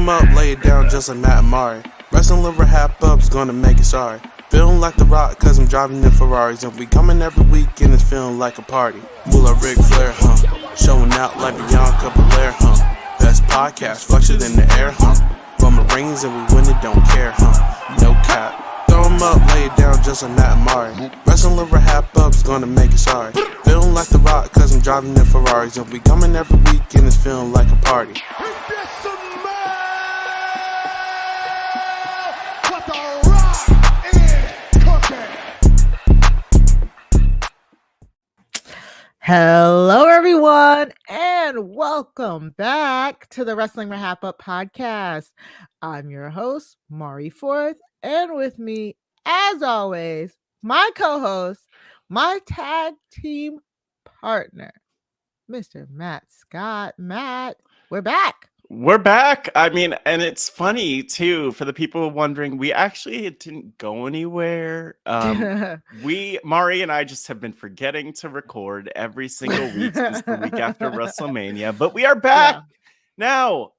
'em up, lay it down just like Matt and Mari. Wrestling RHAPup's gonna make it sorry. Feeling like The Rock cause I'm driving in Ferraris. And we coming every week and it's feeling like a party. Moolah Ric Flair, showing out like Bianca Belair, Best podcast, flush it in the air, Roman Reigns and we win it, don't care, No cap. Throw 'em up, lay it down just like Matt and Mari. Wrestling RHAPup's gonna make it sorry. Feeling like The Rock cause I'm driving in Ferraris. And we coming every week and it's feeling like a party. Hello, everyone, and welcome back to the Wrestling RHAPup podcast. I'm your host, Mari Forth, and with me, as always, my co-host, my tag team partner, Mr. Matt Scott. Matt, we're back. We're back. I mean, and it's funny too, for the people wondering, we actually didn't go anywhere. Mari and I just have been forgetting to record every single week since the week after WrestleMania, but we are back now.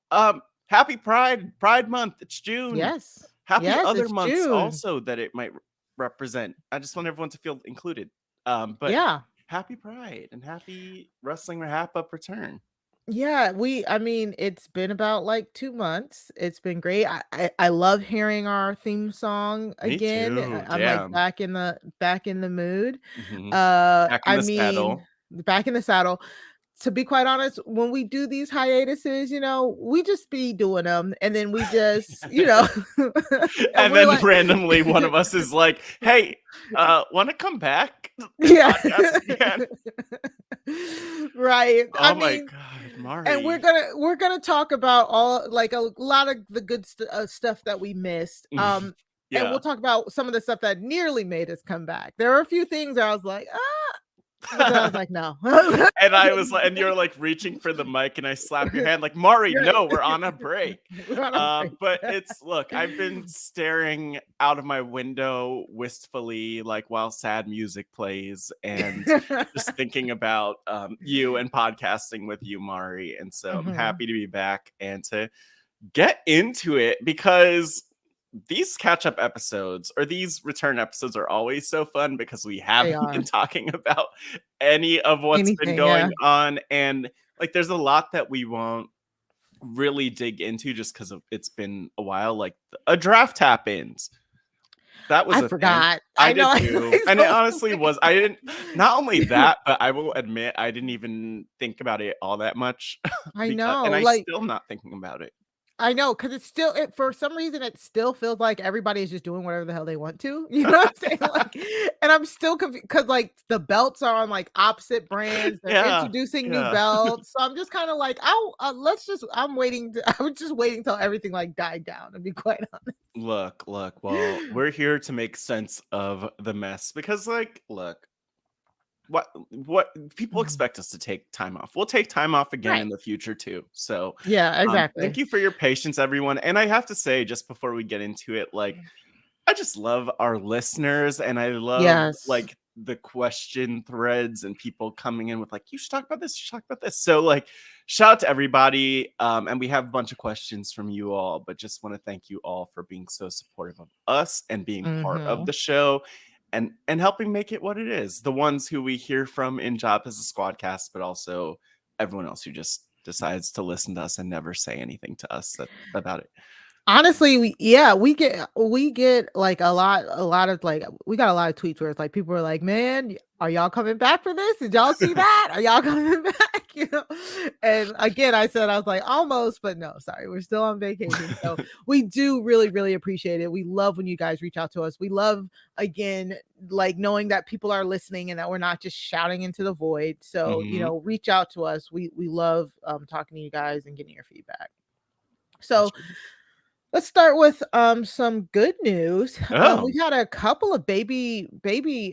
Happy Pride Month. It's June. Yes. Happy other months June. Also that it might represent. I just want everyone to feel included. But yeah. Happy Pride and happy Wrestling RHAPup return. Yeah, it's been about like 2 months. It's been great. I love hearing our theme song again. Me too. I'm like back in the mood. Mm-hmm. Back in the saddle. Back in the saddle. To be quite honest, when we do these hiatuses, we just be doing them, and then we just, and then like, randomly one of us is like, "Hey, want to come back?" Yeah. Right. Oh my God, Mari. And we're gonna talk about all like a lot of the good stuff that we missed. And we'll talk about some of the stuff that nearly made us come back. There were a few things where I was like, but then I was like, no. And I was like, and you're like reaching for the mic, and I slap your hand like, Mari, no, we're on a break. But look, I've been staring out of my window wistfully, like while sad music plays, and just thinking about you and podcasting with you, Mari. And so I'm happy to be back and to get into it, because these catch-up episodes or these return episodes are always so fun because we haven't been talking about any of what's been going on. And like, there's a lot that we won't really dig into just because it's been a while. Like a draft happens. That was I forgot. I did too. And it honestly was. I didn't, not only that, but I will admit I didn't even think about it all that much. I know. And I'm still not thinking about it. I know, because it's still, for some reason, it still feels like everybody is just doing whatever the hell they want to. You know what I'm saying? Like, and I'm still confused because like the belts are on like opposite brands. They're introducing new belts. So I'm just kind of like, I'm waiting. I was just waiting till everything like died down, to be quite honest. Look. Well, we're here to make sense of the mess because, like, look. What people expect us to take time off. We'll take time off again in the future too. So yeah, exactly. Thank you for your patience, everyone. And I have to say, just before we get into it, like, I just love our listeners, and I love like the question threads and people coming in with like, you should talk about this, you should talk about this. So like, shout out to everybody. And we have a bunch of questions from you all, but just want to thank you all for being so supportive of us and being part of the show. And helping make it what it is. The ones who we hear from in Job as a Squadcast, but also everyone else who just decides to listen to us and never say anything to us about it. Honestly, we get like a lot of like, we got a lot of tweets where it's like people are like, man, are y'all coming back for this? Did y'all see that? Are y'all coming back? And again, I was like, almost, but no, sorry, we're still on vacation. So we do really, really appreciate it. We love when you guys reach out to us. We love, again, like knowing that people are listening and that we're not just shouting into the void. So, reach out to us. We love talking to you guys and getting your feedback. So let's start with some good news. We had a couple of baby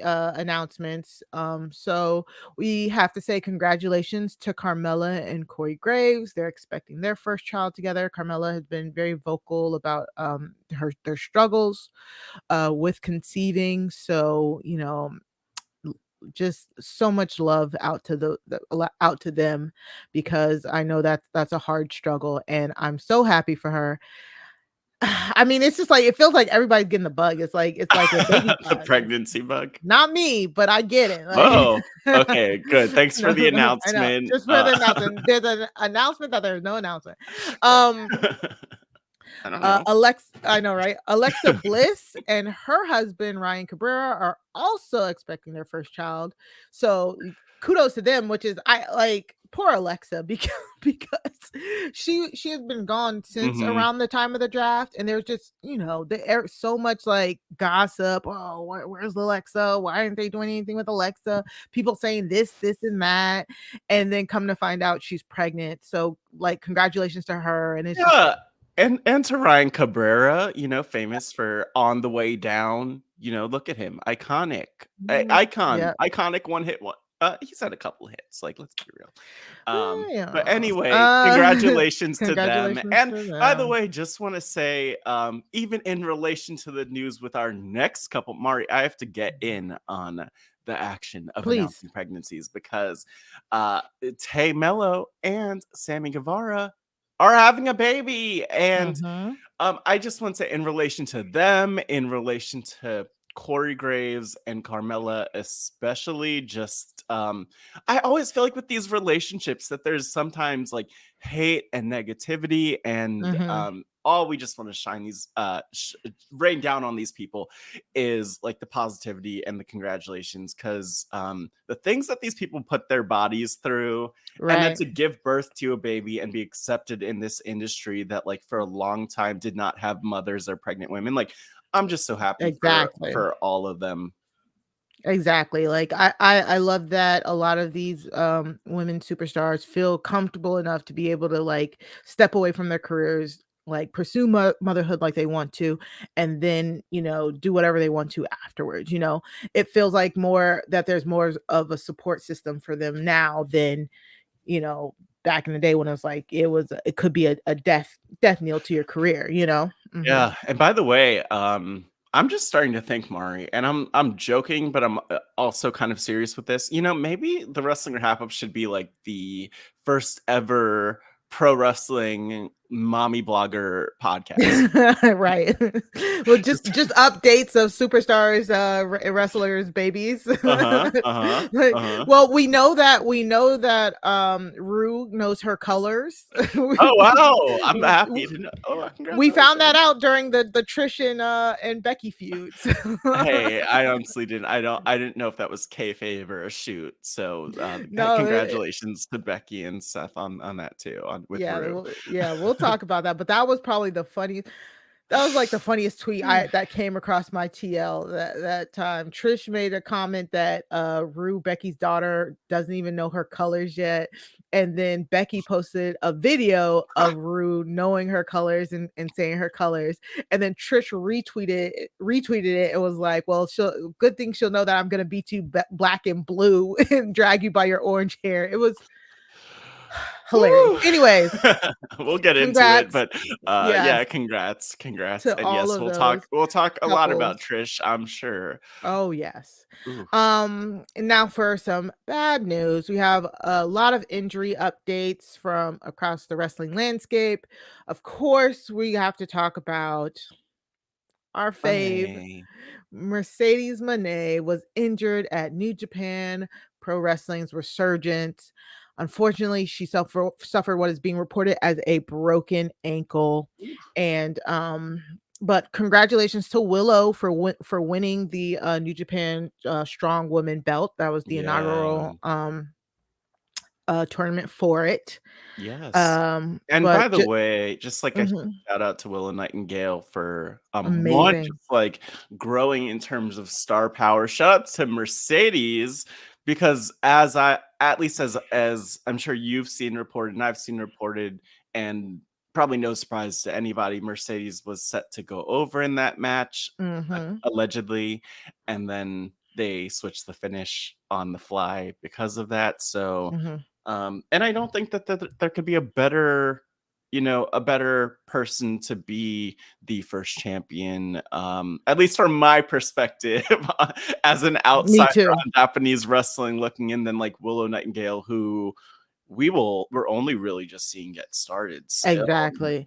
announcements. So we have to say congratulations to Carmella and Corey Graves. They're expecting their first child together. Carmella has been very vocal about their struggles with conceiving. So just so much love out to out to them, because I know that's a hard struggle, and I'm so happy for her. I mean, it's just like it feels like everybody's getting the bug. It's like a baby The bug. pregnancy bug. Not me, but I get it. Oh, okay, good. Thanks for the I know. announcement. Just for the announcement. There's an announcement that there's no announcement. Um I don't know. I know, right? Alexa Bliss and her husband Ryan Cabrera are also expecting their first child. So kudos to them, which is I like poor Alexa because she has been gone since around the time of the draft, and there's just there's so much like gossip. Oh, where's Alexa? Why aren't they doing anything with Alexa? People saying this and that, and then come to find out she's pregnant. So like, congratulations to her, and it's just. And to Ryan Cabrera, famous for On the Way Down. Look at him, iconic, iconic one hit one. He's had a couple hits. Like, let's be real. But anyway, congratulations to them. And by the way, just want to say, even in relation to the news with our next couple, Mari, I have to get in on the action of announcing pregnancies, because Tay Mello and Sammy Guevara are having a baby. And I just want to say, in relation to them, in relation to Corey Graves and Carmella especially, just I always feel like with these relationships that there's sometimes like hate and negativity, and all we just want to shine these rain down on these people is like the positivity and the congratulations, because the things that these people put their bodies through, and then to give birth to a baby and be accepted in this industry that like for a long time did not have mothers or pregnant women, like I'm just so happy for all of them. Exactly. Like I love that a lot of these women superstars feel comfortable enough to be able to like step away from their careers, like pursue motherhood like they want to, and then do whatever they want to afterwards. It feels like more that there's more of a support system for them now than back in the day when it could be a death knell to your career. Yeah. And by the way, I'm just starting to think, Mari, and I'm joking, but I'm also kind of serious with this. Maybe the Wrestling RHAPup should be like the first ever pro wrestling mommy blogger podcast. Right. Well, just updates of superstars, wrestlers, babies. Well, we know that Rue knows her colors. Oh wow, I'm happy to know. Oh, we found that out during the Trish and Becky feuds. Hey, I honestly didn't. I didn't know if that was kayfabe or a shoot. So No, congratulations to Becky and Seth on that too. With Rue. We'll talk about that. But that was probably the funniest. That was like the funniest tweet that came across my TL that time. Trish made a comment that Rue, Becky's daughter, doesn't even know her colors yet. And then Becky posted a video of Rue knowing her colors and saying her colors. And then Trish retweeted it. It was like, well, good thing she'll know that I'm gonna beat you black and blue and drag you by your orange hair. It was hilarious. Anyways, we'll get into it, but yeah, congrats, and yes, we'll talk a lot about Trish, I'm sure. Oh yes. And now for some bad news, we have a lot of injury updates from across the wrestling landscape. Of course, we have to talk about our fave, Mercedes Moné, was injured at New Japan Pro Wrestling's Resurgence. Unfortunately, she suffered what is being reported as a broken ankle. And but congratulations to Willow for winning the New Japan Strong Woman belt. That was the inaugural tournament for it. Yes. And by the way, just like a shout out to Willow Nightingale for amazing, just like growing in terms of star power. Shout out to Mercedes, because as I'm sure you've seen reported and I've seen reported, and probably no surprise to anybody, Mercedes was set to go over in that match, allegedly, and then they switched the finish on the fly because of that. So and I don't think that there could be a better a better person to be the first champion, at least from my perspective, as an outsider on Japanese wrestling looking in, than like Willow Nightingale, who we're only really just seeing get started still. Exactly.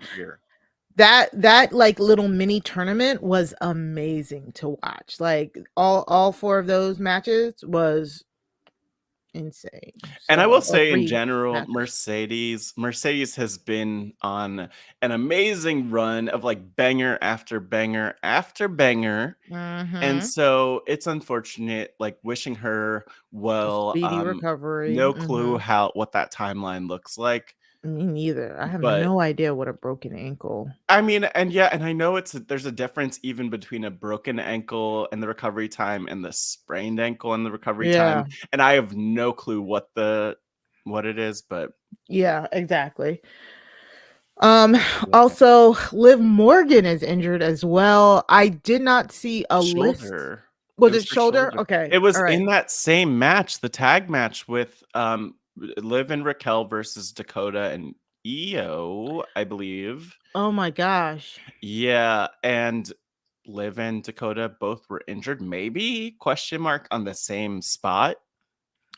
That like little mini tournament was amazing to watch. Like all 4 of those matches was insane. And I will say in general, Mercedes has been on an amazing run of like banger after banger after banger. And so it's unfortunate, like wishing her speedy recovery. No clue what that timeline looks like. Me neither. I have no idea what a broken ankle. I mean, and I know there's a difference even between a broken ankle and the recovery time and the sprained ankle and the recovery time. And I have no clue what it is, but yeah, exactly. Also, Liv Morgan is injured as well. I did not see a list. Was it shoulder? Okay. It was in that same match, the tag match with Liv and Raquel versus Dakota and Iyo, I believe. Oh my gosh. Yeah, and Liv and Dakota both were injured, maybe ? On the same spot.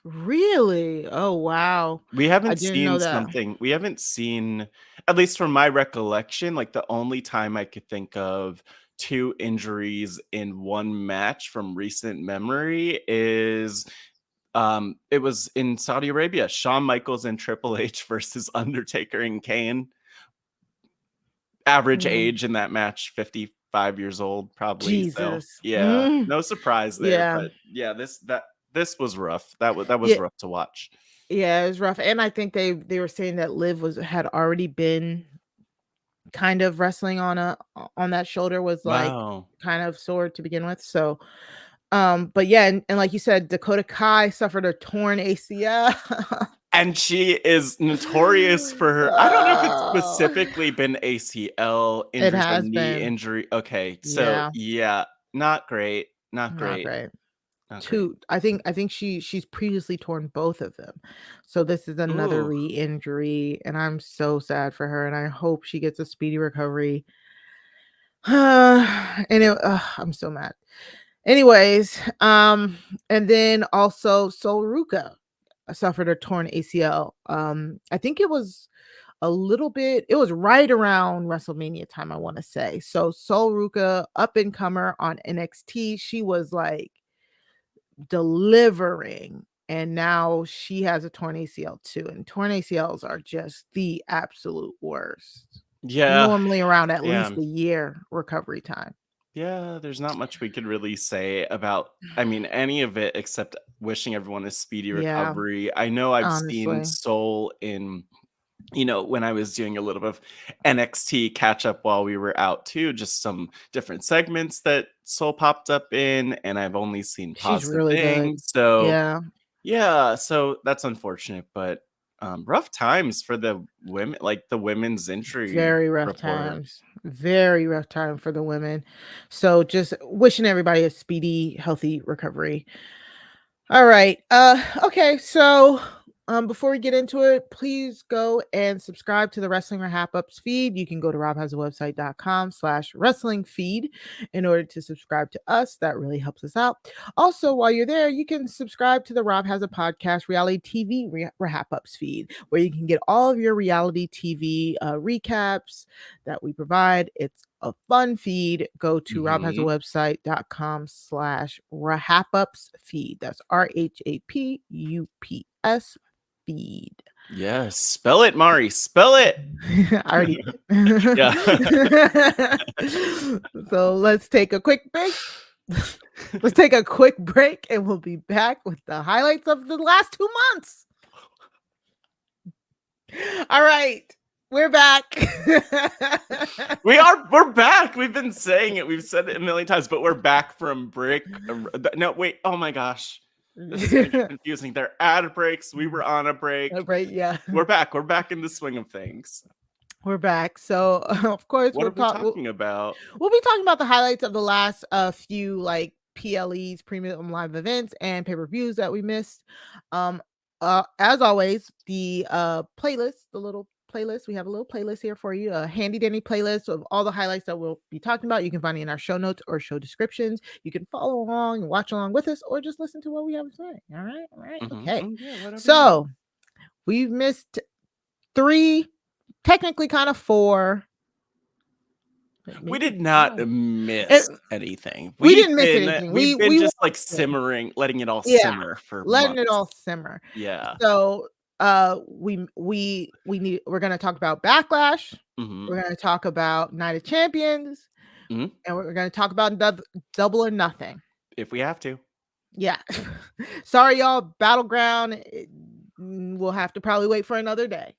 Really? Oh wow. We haven't seen something. We haven't seen, at least from my recollection, like the only time I could think of 2 injuries in one match from recent memory is it was in Saudi Arabia, Shawn Michaels and Triple H versus Undertaker and Kane. Average age in that match, 55 years old, probably. Jesus. So, yeah, no surprise there. But yeah, this was rough. That was rough to watch. Yeah, it was rough. And I think they were saying that Liv had already been kind of wrestling on that shoulder, was like kind of sore to begin with. So but yeah, and like you said, Dakota Kai suffered a torn ACL. And she is notorious for her. I don't know if it's specifically been ACL injury, it has knee injury. Okay, so yeah, not great. Not great. I think she's previously torn both of them. So this is another re-injury, and I'm so sad for her, and I hope she gets a speedy recovery. And I'm so mad. Anyways, and then also Ruca suffered a torn ACL. I think it was it was right around WrestleMania time, I want to say. So Ruca, up and comer on NXT, she was like delivering, and now she has a torn ACL too. And torn ACLs are just the absolute worst. Yeah. Normally around at least a year recovery time. Yeah, there's not much we could really say about, any of it except wishing everyone a speedy recovery. I know I've seen Soul in, when I was doing a little bit of NXT catch up while we were out too, just some different segments that Soul popped up in, and I've only seen positive things. So yeah, so that's unfortunate, but rough times for the women, like the women's injury. Very rough times. Very rough time for the women. So just wishing everybody a speedy, healthy recovery. All right. Okay. So before we get into it, please go and subscribe to the Wrestling RHAPups feed. You can go to robhasawebsite.com/wrestling feed in order to subscribe to us. That really helps us out. Also, while you're there, you can subscribe to the Rob Has a Podcast reality TV RHAPups feed, where you can get all of your reality TV recaps that we provide. It's a fun feed. Go to robhasawebsite.com/RHAPups feed. That's RHAPUPS feed. Yes, spell it, Mari. Spell it. I already did. So let's take a quick break. And we'll be back with the highlights of the last 2 months. All right. We're back. We're back. We've been saying it. We've said it a million times, but we're back from break. No, wait. Oh my gosh. This is confusing. They're ad breaks. We were on a break. Yeah. We're back. We're back in the swing of things. We're back. So, of course, what are we talking about? We'll be talking about the highlights of the last few like PLEs, premium live events, and pay-per-views that we missed. As always, the playlist, the little playlist. We have a little playlist here for you, a handy dandy playlist of all the highlights that we'll be talking about. You can find it in our show notes or show descriptions. You can follow along and watch along with us, or just listen to what we have to say. All right, okay. Yeah, whatever. So we've missed 3, technically kind of 4. We did not miss anything. We didn't miss anything. We've been just like watched it. simmering, letting it all simmer for letting months. it all simmer. Yeah. So we're gonna talk about Backlash. Mhm. We're gonna talk about Night of Champions, Mhm. and we're gonna talk about Double or Nothing. If we have to. Yeah. Sorry, y'all. Battleground. We'll have to probably wait for another day.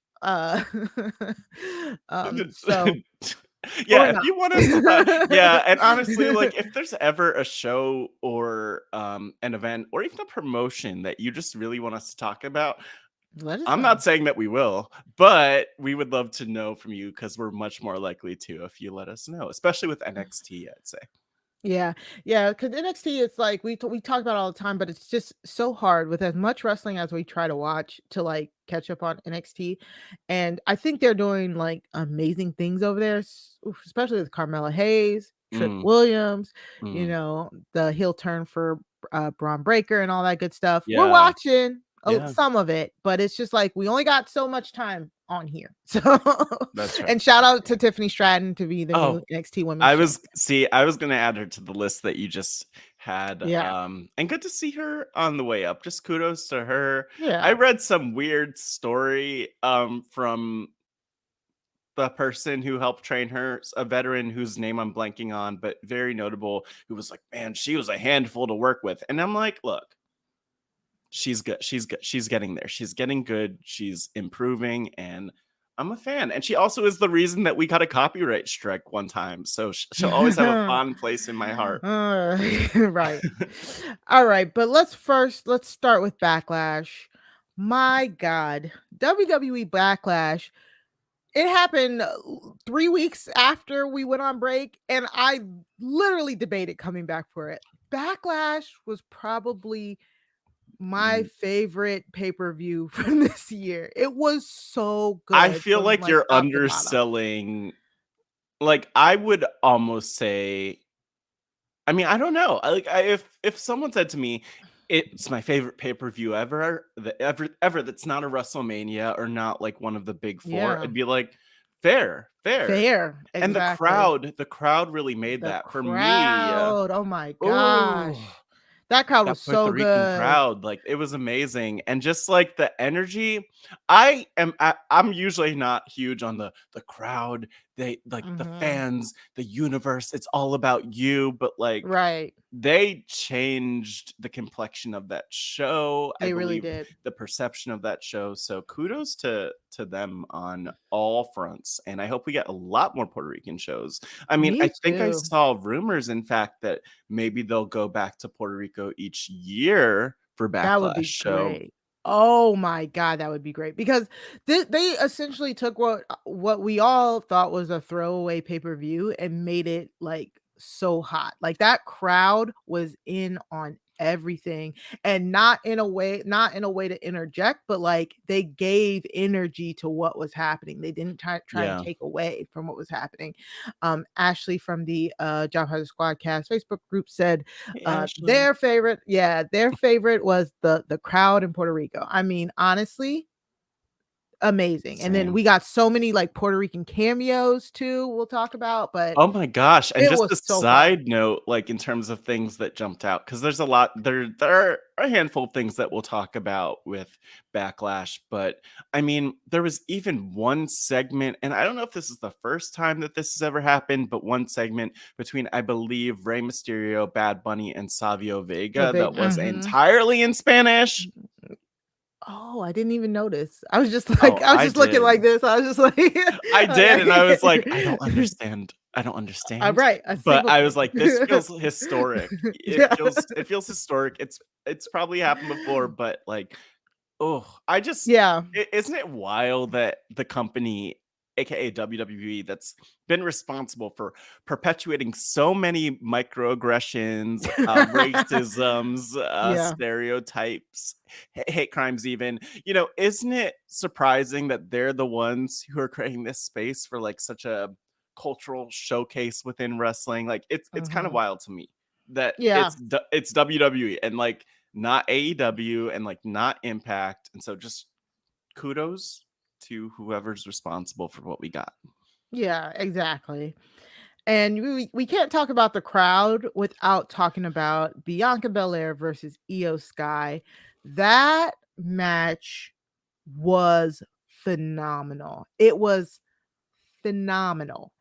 So yeah, if you want us to talk, yeah, and honestly, like if there's ever a show or an event or even a promotion that you just really want us to talk about, I'm not saying that we will, but we would love to know from you because we're much more likely to if you let us know, especially with NXT, I'd say. Yeah, because NXT, it's like we talk about it all the time, but it's just so hard with as much wrestling as we try to watch to like catch up on NXT, and I think they're doing like amazing things over there, especially with Carmella Hayes, Trick Williams, you know, the heel turn for Braun Breaker and all that good stuff. We're watching some of it, but it's just like we only got so much time on here. So that's right. And shout out to Tiffany Stratton to be the new NXT Women's I was gonna add her to the list that you just had. Yeah. And good to see her on the way up. Just kudos to her. Yeah. I read some weird story from the person who helped train her, a veteran whose name I'm blanking on, but very notable, who was like, man, she was a handful to work with. And I'm like, look, she's good. She's good. She's getting there. She's getting good. She's improving. And I'm a fan. And she also is the reason that we got a copyright strike one time. So she'll always have a fond place in my heart. Right. All right. But let's start with Backlash. My God. WWE Backlash. It happened 3 weeks after we went on break, and I literally debated coming back for it. Backlash was probably my favorite pay-per-view from this year. It was so good. I feel from, like you're top to bottom. underselling. Like, I would almost say, I mean, I don't know. If someone said to me, it's my favorite pay-per-view ever that's not a WrestleMania or not like one of the big 4, Yeah. I'd be like, fair. Fair. And Exactly. the crowd really made that for me. Oh my gosh. Ooh. That crowd That was Puerto so Rican good. crowd, like it was amazing, and just like the energy. I'm usually not huge on the crowd. They like the fans, the universe. It's all about you, but like Right. they changed the complexion of that show. They I really believe did. the perception of that show. So kudos to them on all fronts. And I hope we get a lot more Puerto Rican shows. I mean, Me I think I too. saw rumors, in fact, that maybe they'll go back to Puerto Rico each year for Backlash. That would be great. Oh my God, that would be great because they essentially took what we all thought was a throwaway pay-per-view and made it like so hot. Like that crowd was in on everything, and not in a way to interject, but like they gave energy to what was happening. They didn't try to take away from what was happening. Ashley from the Job Hunter Squadcast Facebook group said their favorite was the crowd in Puerto Rico. I mean, honestly, amazing. And then we got so many like Puerto Rican cameos too, we'll talk about, but oh my gosh. And it just was a so side note, like in terms of things that jumped out, because there's a lot, there are a handful of things that we'll talk about with Backlash, but I mean, there was even one segment, and I don't know if this is the first time that this has ever happened, but one segment between, I believe, Rey Mysterio, Bad Bunny, and Savio Vega that was entirely in Spanish. Oh, I didn't even notice. I was just like, looking like this. I was just like, I did, and I was like, I don't understand. Right. But I was like, this feels historic. It feels historic. It's probably happened before, but like, isn't it wild that the company aka WWE, that's been responsible for perpetuating so many microaggressions, racisms, Yeah. stereotypes, hate crimes even. You know, isn't it surprising that they're the ones who are creating this space for like such a cultural showcase within wrestling? Like it's kind of Mhm. wild to me that Yeah. it's WWE and like not AEW and like not Impact. And so just kudos to whoever's responsible for what we got. Yeah, exactly. And we can't talk about the crowd without talking about Bianca Belair versus Iyo Sky. That match was phenomenal. It was phenomenal.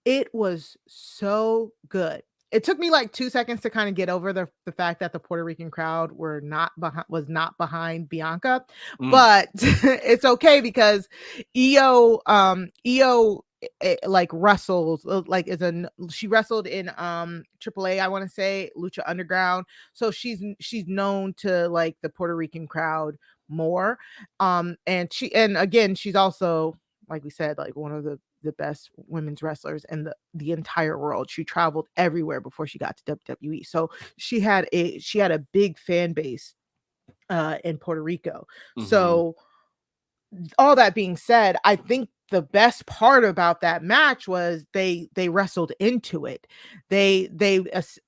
It was so good. It took me like 2 seconds to kinda get over the fact that the Puerto Rican crowd was not behind Bianca, Mm. but it's okay because Iyo, like, wrestles, like, she wrestled in, AAA, I wanna say, Lucha Underground, so she's known to, like, the Puerto Rican crowd more, and again, she's also, like we said, like, one of the best women's wrestlers in the entire world. She traveled everywhere before she got to WWE. So she had a big fan base in Puerto Rico. Mhm. So all that being said, I think the best part about that match was they wrestled into it. They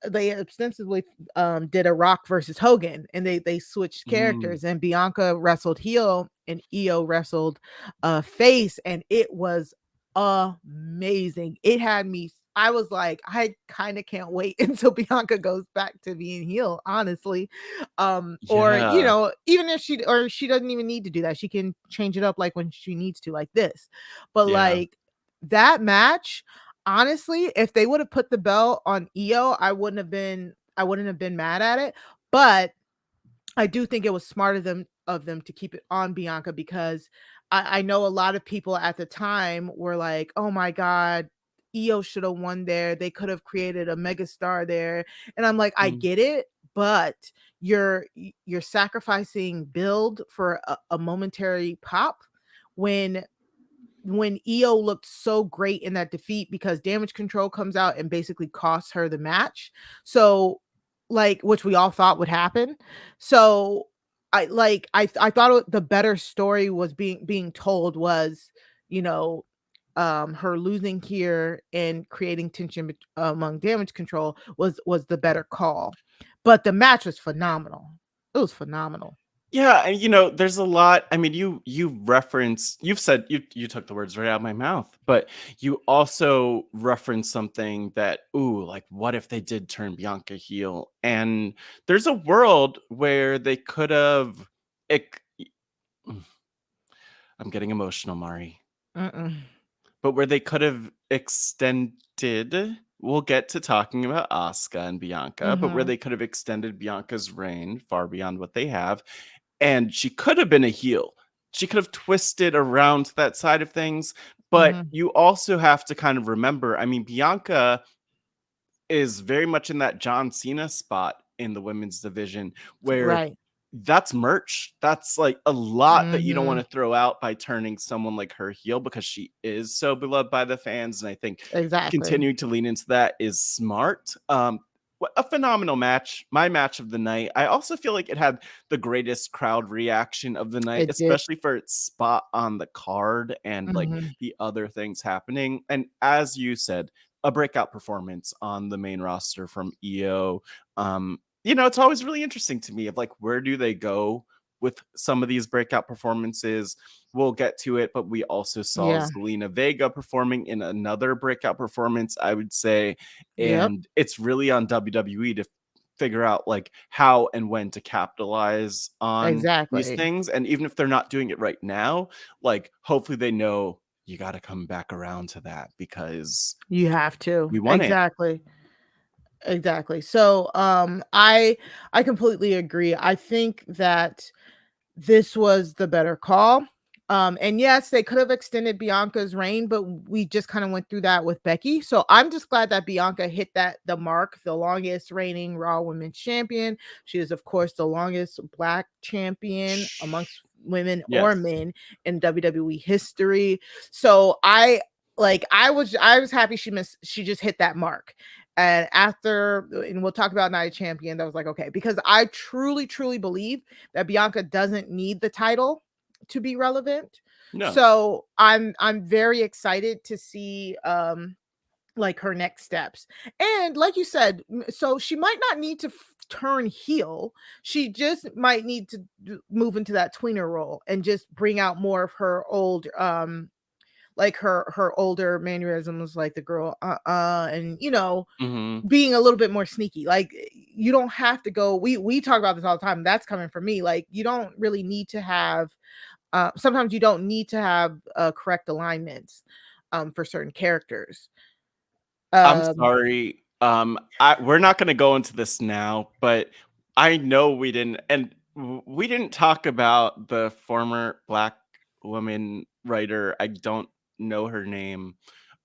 extensively did a Rock versus Hogan, and they switched Mm. characters, and Bianca wrestled heel and Iyo wrestled face, and it was amazing. It had me, I was like, I kind of can't wait until Bianca goes back to being heel, honestly. Or Yeah. even if she doesn't even need to do that, she can change it up like when she needs to, like this. But Yeah. like that match, honestly, if they would have put the belt on Iyo, I wouldn't have been mad at it. But I do think it was smart of them to keep it on Bianca, because I know a lot of people at the time were like, "Oh my god, Iyo should have won there. They could have created a megastar there." And I'm like, I Mm. get it, but you're sacrificing build for a momentary pop when Iyo looked so great in that defeat, because damage control comes out and basically costs her the match. So, like, which we all thought would happen. So, I thought the better story was being told was, you know, her losing here and creating tension among damage control was the better call. But the match was phenomenal. It was phenomenal. Yeah, and you know, there's a lot. I mean, you've said you took the words right out of my mouth, but you also referenced something that, ooh, like what if they did turn Bianca heel? And there's a world where they could have ec- I'm getting emotional, Mari. Mm-mm. But where they could have extended, we'll get to talking about Asuka and Bianca, but where Mhm. they could have extended Bianca's reign far beyond what they have, and she could have been a heel. She could have twisted around to that side of things, but Mhm. you also have to kind of remember, I mean, Bianca is very much in that John Cena spot in the women's division where Right. that's merch. That's like a lot that you don't want Mhm. to throw out by turning someone like her heel, because she is so beloved by the fans. And I think Exactly. continuing to lean into that is smart. A phenomenal match, my match of the night. I also feel like it had the greatest crowd reaction of the night, It did. especially for its spot on the card and like Mhm. the other things happening. And as you said, a breakout performance on the main roster from Iyo. You know, it's always really interesting to me of like, where do they go with some of these breakout performances? We'll get to it, but we also saw Yeah. Zelina Vega performing in another breakout performance, I would say. Yep. And it's really on WWE to figure out like how and when to capitalize on these Exactly. things. And even if they're not doing it right now, like hopefully they know you got to come back around to that because You have to. we won it. Exactly. Exactly. So, I completely agree. I think that this was the better call. And yes, they could have extended Bianca's reign, but we just kind of went through that with Becky. So I'm just glad that Bianca hit the mark, the longest reigning Raw Women's Champion. She is, of course, the longest Black champion amongst women or Yes. men in WWE history. So I was happy she just hit that mark. And we'll talk about Night of Champions, I was like, okay, because I truly, truly believe that Bianca doesn't need the title to be relevant. No. So I'm very excited to see like her next steps. And like you said, so she might not need to turn heel. She just might need to move into that tweener role and just bring out more of her old like her older mannerisms, like the girl and being a little bit more sneaky. Like you don't have to go, we talk about this all the time, that's coming from me, like you don't really need to have sometimes you don't need to have correct alignments for certain characters. I'm sorry. We're not going to go into this now, but I know we didn't talk about the former Black woman writer. I don't know her name.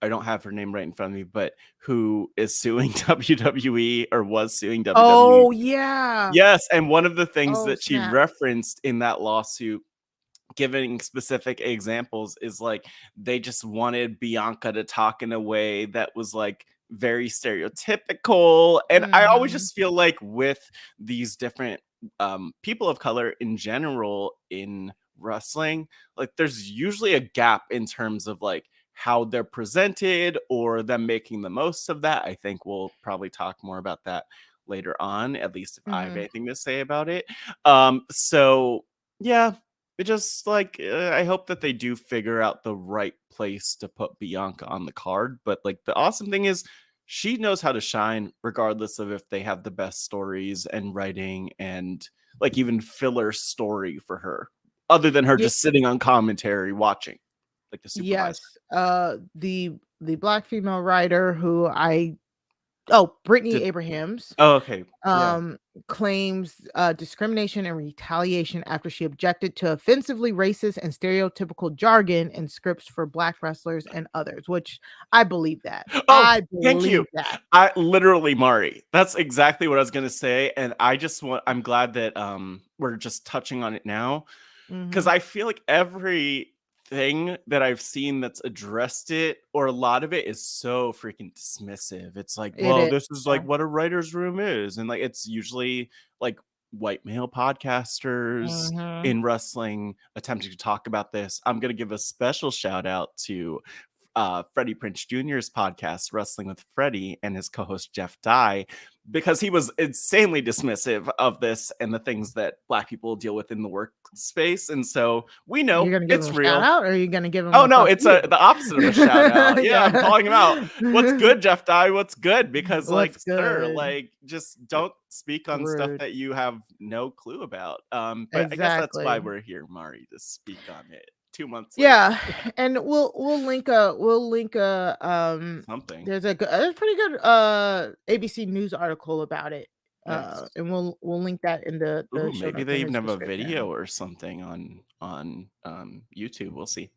I don't have her name right in front of me, but who is suing WWE or was suing WWE. Oh yeah. Yes, and one of the things Oh, that she snap. referenced in that lawsuit, giving specific examples, is like they just wanted Bianca to talk in a way that was like very stereotypical. And I always just feel like with these different people of color in general in wrestling, like there's usually a gap in terms of like how they're presented or them making the most of that. I think we'll probably talk more about that later on, at least if I have anything to say about it. So yeah, it just like I hope that they do figure out the right place to put Bianca on the card. But like the awesome thing is she knows how to shine regardless of if they have the best stories and writing and like even filler story for her, other than her just sitting on commentary watching like the supervisor. Yes. The Black female writer who Brittany Abrahams. Oh, okay. Claims discrimination and retaliation after she objected to offensively racist and stereotypical jargon and scripts for Black wrestlers and others, which I believe that. Oh, thank you. I literally, Mari, that's exactly what I was gonna say. And I'm glad that we're just touching on it now. Because I feel like everything that I've seen that's addressed it, or a lot of it, is so freaking dismissive. It's like, well, this is like what a writer's room is. And like it's usually like white male podcasters in wrestling attempting to talk about this. I'm gonna give a special shout out to Freddie Prinze Jr.'s podcast, Wrestling with Freddie, and his co-host Jeff Dye, because he was insanely dismissive of this and the things that Black people deal with in the workspace. And so we know you're gonna give it's him real. A shout out, or are you gonna give him? Oh no, it's the opposite of a shout out. Yeah, I'm calling him out. What's good, Jeff Dye? What's good? Because sir, like just don't speak on stuff that you have no clue about. But I guess that's why we're here, Mari, to speak on it. 2 months later. Yeah, and we'll link a something. There's a pretty good ABC News article about it. And we'll link that in the show maybe notes, they even have a video or something on YouTube. We'll see.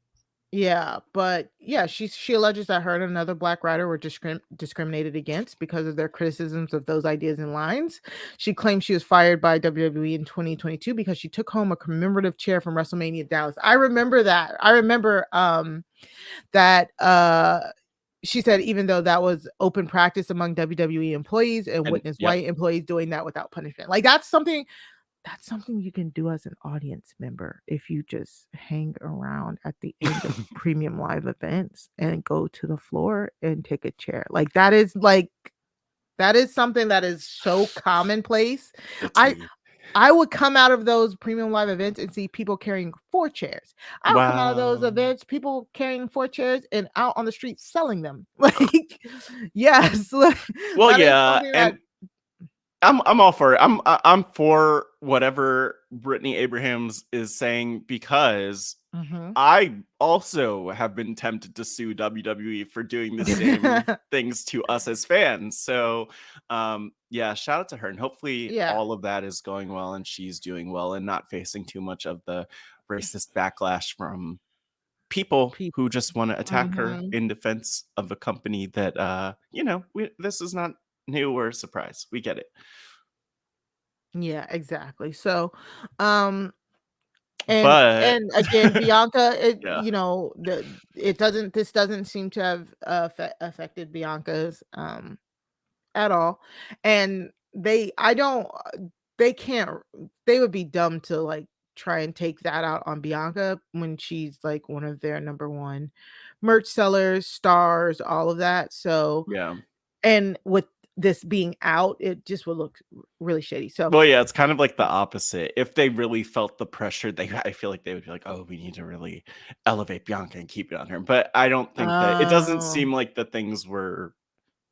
Yeah, but yeah, she alleges that her and another Black writer were discriminated against because of their criticisms of those ideas and lines. She claims she was fired by WWE in 2022 because she took home a commemorative chair from WrestleMania Dallas. I remember that. I remember that she said even though that was open practice among WWE employees and witnessed white employees doing that without punishment. Like that's something you can do as an audience member if you just hang around at the end of premium live events and go to the floor and take a chair. Like that is something that is so commonplace. I would come out of those premium live events and see people carrying 4 chairs. I would come out of those events, people carrying 4 chairs and out on the street selling them. Like, yes. Well, yeah, and I'm all for it. I'm for whatever Brittany Abrahams is saying because I also have been tempted to sue WWE for doing the same things to us as fans. So yeah, shout out to her, and hopefully all of that is going well and she's doing well and not facing too much of the racist backlash from people who just want to attack her in defense of a company that this is not new or a surprise. We get it. Yeah, exactly. So But And again, Bianca, yeah, this doesn't seem to have affected Bianca's at all. And they can't, they would be dumb to like try and take that out on Bianca when she's like one of their number one merch sellers, stars, all of that. So, yeah. and with this being out, it just would look really shady. So, Well, yeah, it's kind of like the opposite. If they really felt the pressure, I feel like they would be like, "Oh, we need to really elevate Bianca and keep it on her." But I don't think that it doesn't oh, seem like the things were.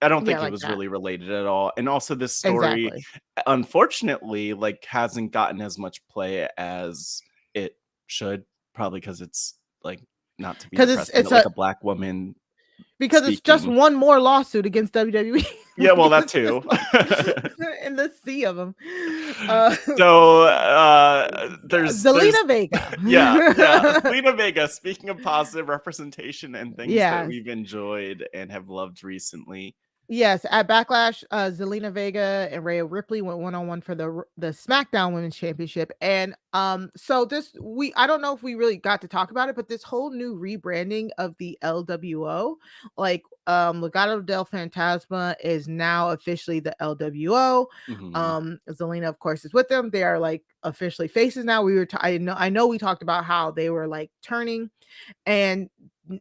I don't yeah, think it like was that. really related at all. And also, this story, Exactly. unfortunately, like hasn't gotten as much play as it should. Probably because it's like not to be Because depressing, it's but like a black woman because it's just speaking. one more lawsuit against WWE. Yeah, Like, well, that it's just too. like in the sea of them. Uh, So, there's Zelina Vega. yeah, Zelina Vega, speaking of positive representation and things that Yes. we've enjoyed and have loved recently. Yes, at Backlash, Zelina Vega and Rhea Ripley went one-on-one for the SmackDown Women's Championship, and so I don't know if we really got to talk about it, but this whole new rebranding of the LWO, like Legado del Fantasma is now officially the LWO. Mhm. Zelina, of course, is with them. They are like officially faces now. I know we talked about how they were like turning, and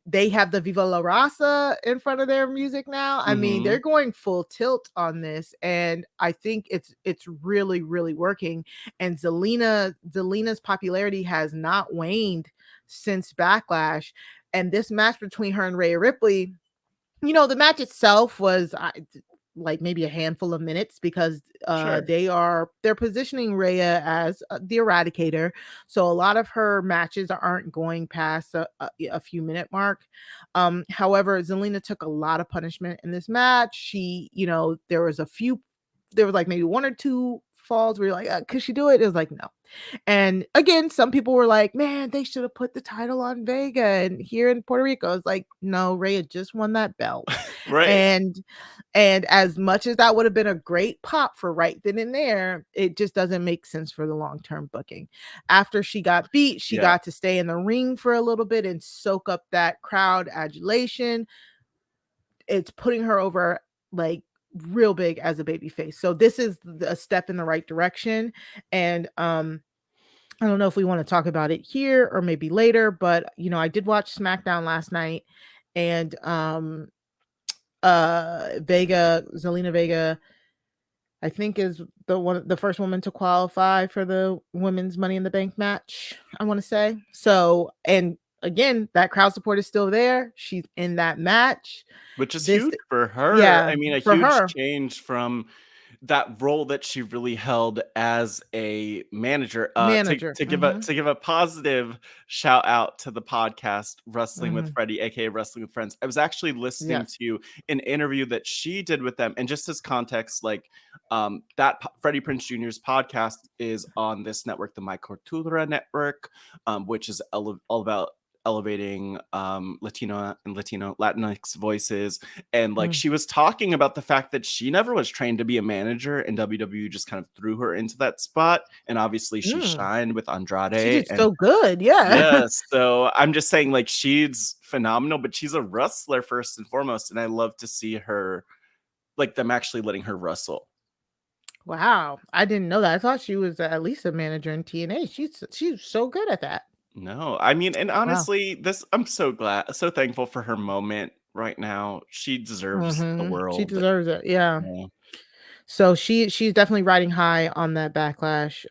they have the Viva La Raza in front of their music now. I mean, they're Mhm. going full tilt on this, and I think it's really really working. And Zelina's popularity has not waned since Backlash. And this match between her and Rhea Ripley, the match itself was like maybe a handful of minutes because Sure. they're positioning Rhea as the Eradicator, so a lot of her matches aren't going past a few minute mark. However, Zelina took a lot of punishment in this match. There was like maybe one or two falls where you're like, could she do it? It was like, no. And again, some people were like, man, they should have put the title on Vega. And here in Puerto Rico, it's like, no, Rhea just won that belt. Right. And as much as that would have been a great pop for right then and there, it just doesn't make sense for the long-term booking. After she got beat, she Yeah. got to stay in the ring for a little bit and soak up that crowd adulation. It's putting her over like real big as a baby face. So this is a step in the right direction. And I don't know if we want to talk about it here or maybe later, but I did watch SmackDown last night, and Zelina Vega, I think, is the first woman to qualify for the women's Money in the Bank match, I want to say. So, and again, that crowd support is still there. She's in that match. Which is This huge for her. Yeah, I mean, a for huge her. change from that role that she really held as a manager. To Manager. to give a positive shout out to the podcast Wrestling with Mhm. Freddie, aka Wrestling with Friends. I was actually listening Yes. to an interview that she did with them, and just as context, like Freddie Prinze Jr.'s podcast is on this network, the My Cultura Network, which is all about elevating Latino and Latinx voices. And like Mm. she was talking about the fact that she never was trained to be a manager, and WWE just kind of threw her into that spot. And obviously she Mm. shined with She Andrade. did And so good. Yeah. yes, so I'm just saying, like, she's phenomenal, but she's a wrestler first and foremost. And I love to see her, like, them actually letting her wrestle. Wow, I didn't know that. I thought she was at least a manager in TNA. She's so good at that. No, I mean, and Wow. honestly, I'm so glad, so thankful for her moment right now. She deserves the She world. deserves it. Yeah. Yeah. So she's definitely riding high on that Backlash.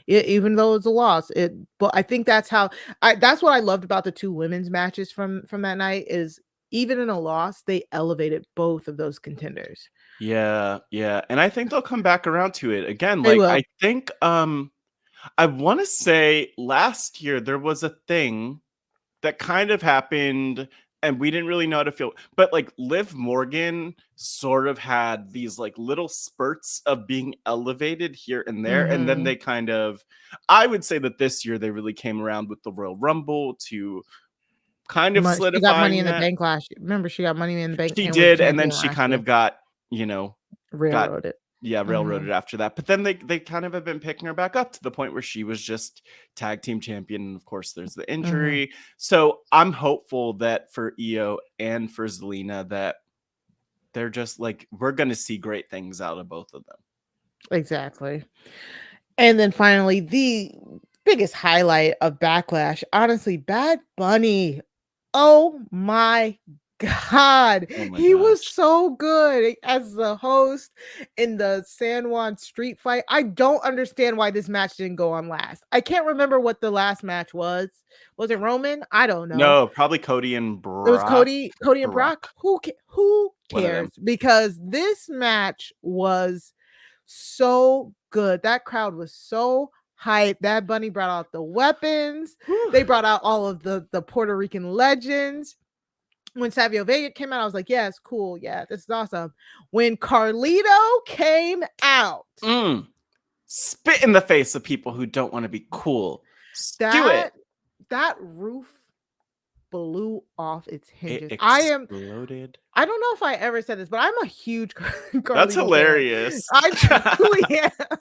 Even though it's a loss, but I think that's what I loved about the two women's matches from that night is even in a loss, they elevated both of those contenders. Yeah, yeah, and I think they'll come back around to it again. They Like, will. I think, I wanna say last year there was a thing that kind of happened, and we didn't really know how to feel, but, like, Liv Morgan sort of had these, like, little spurts of being elevated here and there, and then Mhm. they kind of, I would say that this year they really came around with the Royal Rumble to kind of She got Money solidifying in the that. Bank last year. Remember, she got Money in the Bank She and was did, and then champion she last kind year. of got, you know, got Railroaded. railroaded after that. But then they kind of have been picking her back up to the point where she was just tag team champion. And of course, there's the injury. So I'm hopeful that for Iyo and for Zelina that they're just like, we're going to see great things out of both of them. Exactly. And then finally, the biggest highlight of Backlash, honestly, Bad Bunny. Oh my God. He was so good as the host in the San Juan street fight. I don't understand why this match didn't go on last. I can't remember what the last match was. Was it Roman? I don't know. No, probably Cody and Brock. It was Cody and Brock. Who cares? Because this match was so good. That crowd was so hype. Bad Bunny brought out the weapons. They brought out all of the Puerto Rican legends. When Savio Vega came out, I was like, yeah, it's cool. Yeah, this is awesome. When Carlito came out, spit in the face of people who don't want to be cool. Do it. That roof blew off its hinges. It exploded. I don't know if I ever said this, but I'm a huge Carlito That's hilarious. fan. I truly am.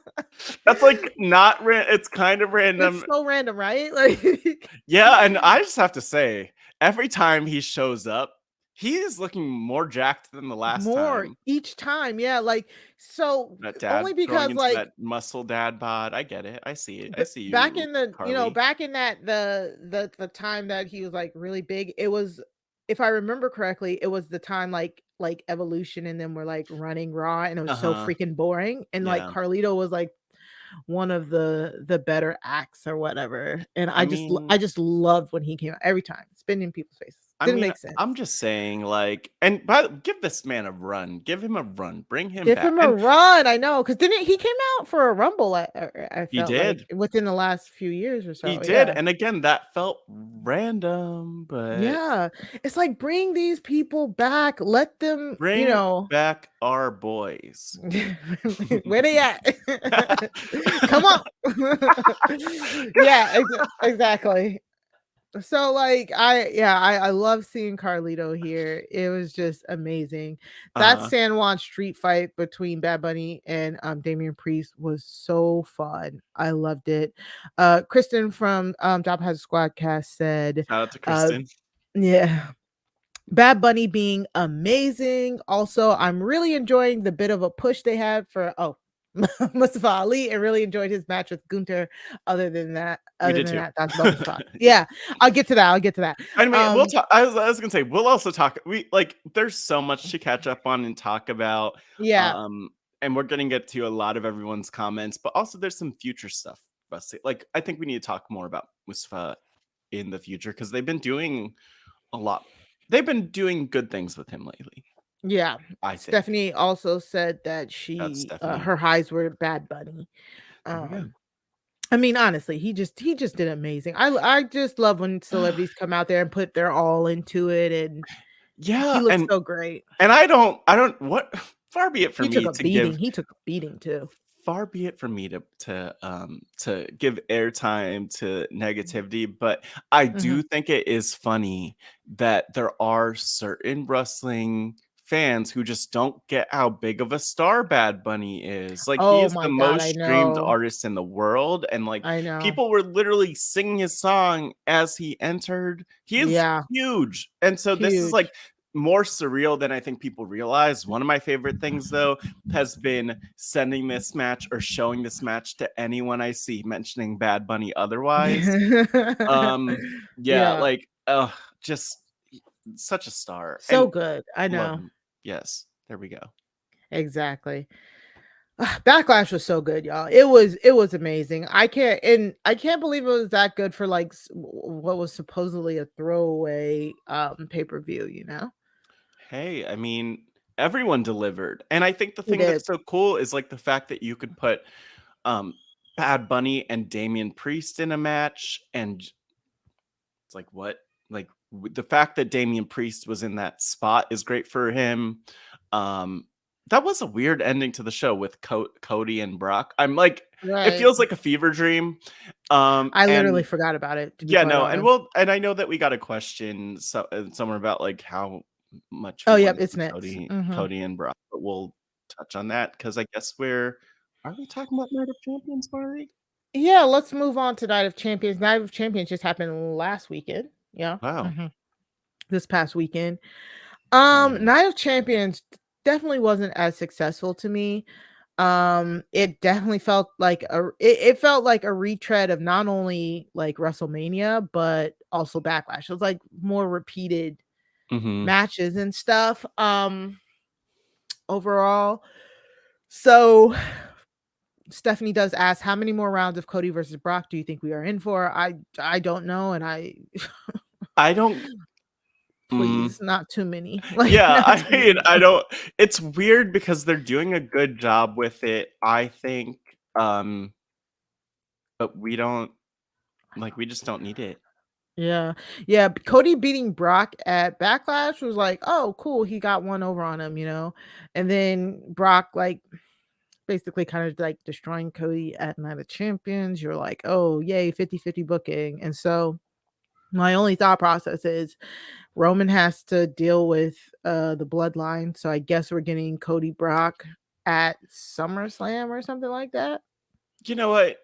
That's like not it's kind of random. It's so random, right? Like, yeah, and I just have to say, every time he shows up, he is looking more jacked than the last time. Each time, yeah. Like, so only because like that muscle dad bod. I get it. I see it. I see you. Back in the Carly. Back in that the time that he was like really big, it was, if I remember correctly, it was the time like Evolution and them were like running Raw, and it was so freaking boring. And like Carlito was like one of the better acts or whatever. And I just loved when he came out every time, spinning in people's faces. Didn't make sense. I'm just saying, like, and give this man a run. Give him a run. Bring him back. Give him a run. I know, because he came out for a Rumble? He did, like, within the last few years or so. He did, and again, that felt random, but yeah, it's like, bring these people back. Let them bring back our boys. Where they at? Come on. Yeah, exactly. So like I love seeing Carlito here. It was just amazing. That San Juan street fight between Bad Bunny and Damian Priest was so fun. I loved it. Kristen from Job Has a Squad Cast said, shout out to Kristen. Yeah. Bad Bunny being amazing. Also, I'm really enjoying the bit of a push they had for Mustafa Ali, and really enjoyed his match with Gunther. Other than that, that's bonus talk. Yeah, I'll get to that. I mean, we'll talk. I was gonna say, we'll also talk. There's so much to catch up on and talk about. Yeah. And we're gonna get to a lot of everyone's comments, but also there's some future stuff. Like, I think we need to talk more about Mustafa in the future, because they've been doing a lot. They've been doing good things with him lately. Yeah, I think Stephanie also said that her highs were Bad Bunny. I mean, honestly, he just did amazing. I just love when celebrities come out there and put their all into it, and he looks so great. And I don't. What? Far be it from me to give. He took a beating too. Far be it from me to give airtime to negativity, but I do think it is funny that there are certain wrestling fans who just don't get how big of a star Bad Bunny is. Like, he is the most streamed artist in the world, and like, people were literally singing his song as he entered. He is huge, and so this is like more surreal than I think people realize. One of my favorite things, though, has been sending this match or showing this match to anyone I see mentioning Bad Bunny otherwise. Like, just such a star. So good. I know. Yes, there we go. Exactly. Backlash was so good, y'all. It was amazing. I can't believe it was that good for like what was supposedly a throwaway pay-per-view, you know? Hey, I mean, everyone delivered. And I think the thing that's so cool is like the fact that you could put Bad Bunny and Damian Priest in a match, and it's like, what? Like, the fact that Damian Priest was in that spot is great for him. That was a weird ending to the show with Cody and Brock. I'm like, it feels like a fever dream. I literally forgot about it. And I know that we got a question somewhere about like how much. It's next. Cody and Brock, but we'll touch on that because I guess are we talking about Night of Champions, Mari? Yeah, let's move on to Night of Champions. Night of Champions just happened last weekend. Yeah. Wow. This past weekend. Mm. Night of Champions definitely wasn't as successful to me. It definitely felt like it felt like a retread of not only like WrestleMania, but also Backlash. It was like more repeated matches and stuff. Overall. So Stephanie does ask, how many more rounds of Cody versus Brock do you think we are in for? I don't know, and I don't. Please, not too many. Like, yeah, I mean, I don't. It's weird because they're doing a good job with it, I think. But we don't we just don't need it. Yeah. Yeah. Cody beating Brock at Backlash was like, oh, cool. He got one over on him, And then Brock, like, basically kind of like destroying Cody at Night of Champions. You're like, oh, yay, 50-50 booking. And so my only thought process is Roman has to deal with the bloodline. So I guess we're getting Cody Brock at SummerSlam or something like that. You know what?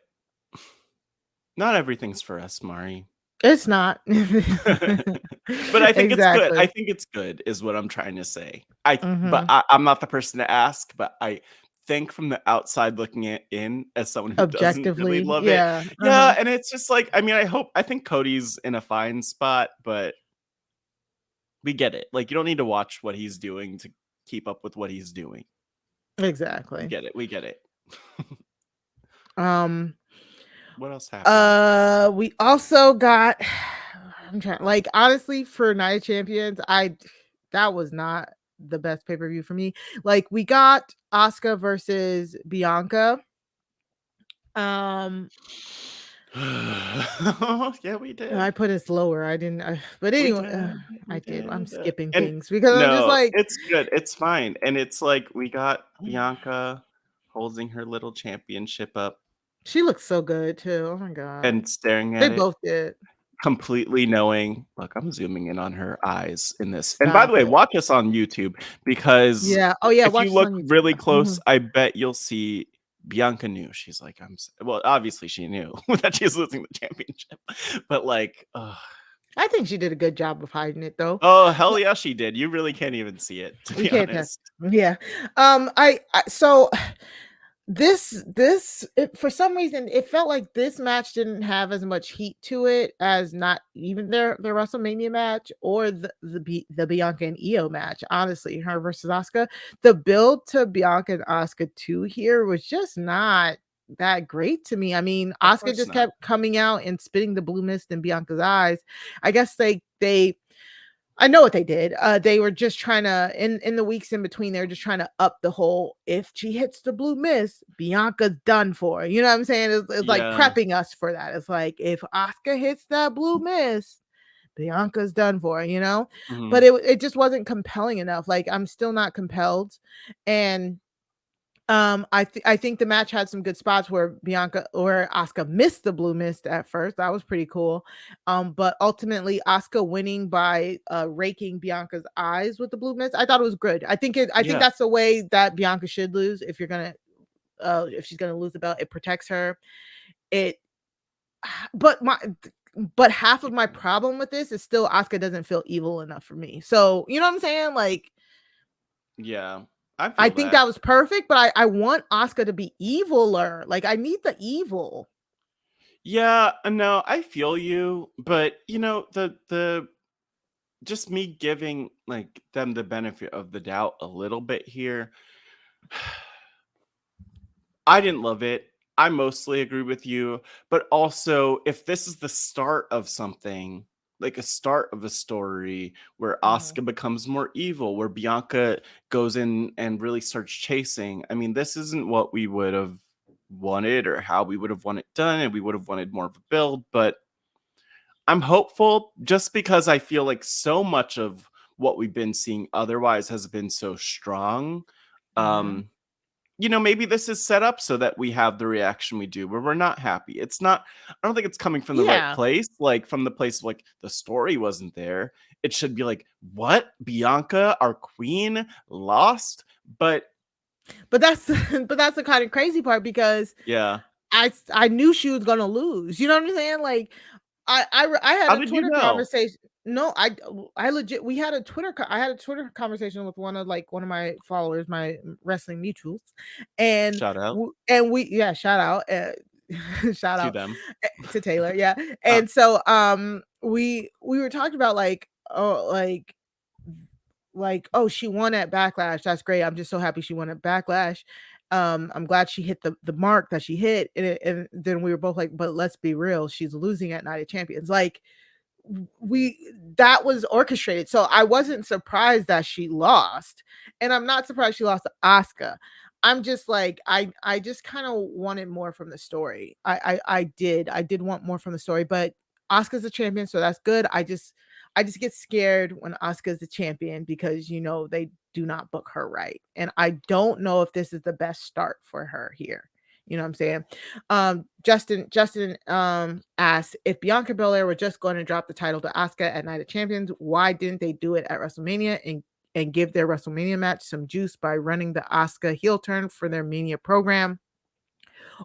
Not everything's for us, Mari. It's not. But I think it's good. I think it's good is what I'm trying to say. But I'm not the person to ask, but I think from the outside looking in as someone who doesn't really love it. Yeah, and it's just like, I mean, I think Cody's in a fine spot, but we get it. Like, you don't need to watch what he's doing to keep up with what he's doing. Exactly. We get it. What else happened? We also got honestly, for Night of Champions, that was not the best pay-per-view for me. Like, we got Asuka versus Bianca. Yeah, we did. I put it slower. I didn't. But anyway, I did. I'm skipping things because I'm just like, it's good. It's fine. And it's like we got Bianca holding her little championship up. She looks so good too. Oh my god! And staring at they it. They both did. Completely knowing. Look, I'm zooming in on her eyes in this. And by the way, watch us on YouTube because if you look really close, I bet you'll see. Bianca knew. She's like, well, obviously she knew that she's losing the championship, but like, I think she did a good job of hiding it though. Oh, hell yeah, she did. You really can't even see it, to be honest. Yeah. For some reason it felt like this match didn't have as much heat to it as not even their WrestleMania match or the Bianca and Iyo match. Honestly, her versus Asuka, the build to Bianca and Asuka 2 here was just not that great to me. I mean, Asuka just kept coming out and spitting the blue mist in Bianca's eyes. I guess I know what they did. They were just trying to, in the weeks in between, they were just trying to up the whole, if she hits the blue mist, Bianca's done for. You know what I'm saying? It's like prepping us for that. It's like, if Asuka hits that blue mist, Bianca's done for, But it just wasn't compelling enough. Like, I'm still not compelled. And I think the match had some good spots where Bianca or Asuka missed the blue mist at first. That was pretty cool. But ultimately Asuka winning by raking Bianca's eyes with the blue mist, I thought it was good. I think that's the way that Bianca should lose. If she's gonna lose the belt, it protects her. But half of my problem with this is still Asuka doesn't feel evil enough for me. So you know what I'm saying? Like, yeah. I think that was perfect, but I want Asuka to be eviler. Like, I need the evil. Yeah, no, I feel you, but the just me giving like them the benefit of the doubt a little bit here. I didn't love it. I mostly agree with you, but also if this is the start of something, like a start of a story where Asuka becomes more evil, where Bianca goes in and really starts chasing. I mean, this isn't what we would have wanted or how we would have wanted it done, and we would have wanted more of a build, but I'm hopeful just because I feel like so much of what we've been seeing otherwise has been so strong. Maybe this is set up so that we have the reaction we do where we're not happy. It's not, I don't think it's coming from the right place. Like from the place, like the story wasn't there. It should be like, what? Bianca, our queen, lost? But But that's but that's the kind of crazy part because Yeah. I knew she was gonna lose. You know what I'm saying? Like I had How a did you Twitter know? conversation. No, I legit we had a I had a Twitter conversation with one of my followers, my wrestling mutuals, and Shout out we yeah, shout out shout to out them. to Taylor, yeah. Uh, And so we were talking about like oh like, "Oh, she won at Backlash. That's great. I'm just so happy she won at Backlash. I'm glad she hit the mark that she hit." And then we were both like, "But let's be real, she's losing at Night of Champions." Like we that was orchestrated. So I wasn't surprised that she lost. And I'm not surprised she lost to Asuka. I'm just like I just kind of wanted more from the story. I did want more from the story, but Asuka's a champion, so that's good. I just get scared when Asuka's the champion because they do not book her right. And I don't know if this is the best start for her here. You know what I'm saying? Justin asked if Bianca Belair were just going to drop the title to Asuka at Night of Champions, why didn't they do it at WrestleMania and give their WrestleMania match some juice by running the Asuka heel turn for their Mania program?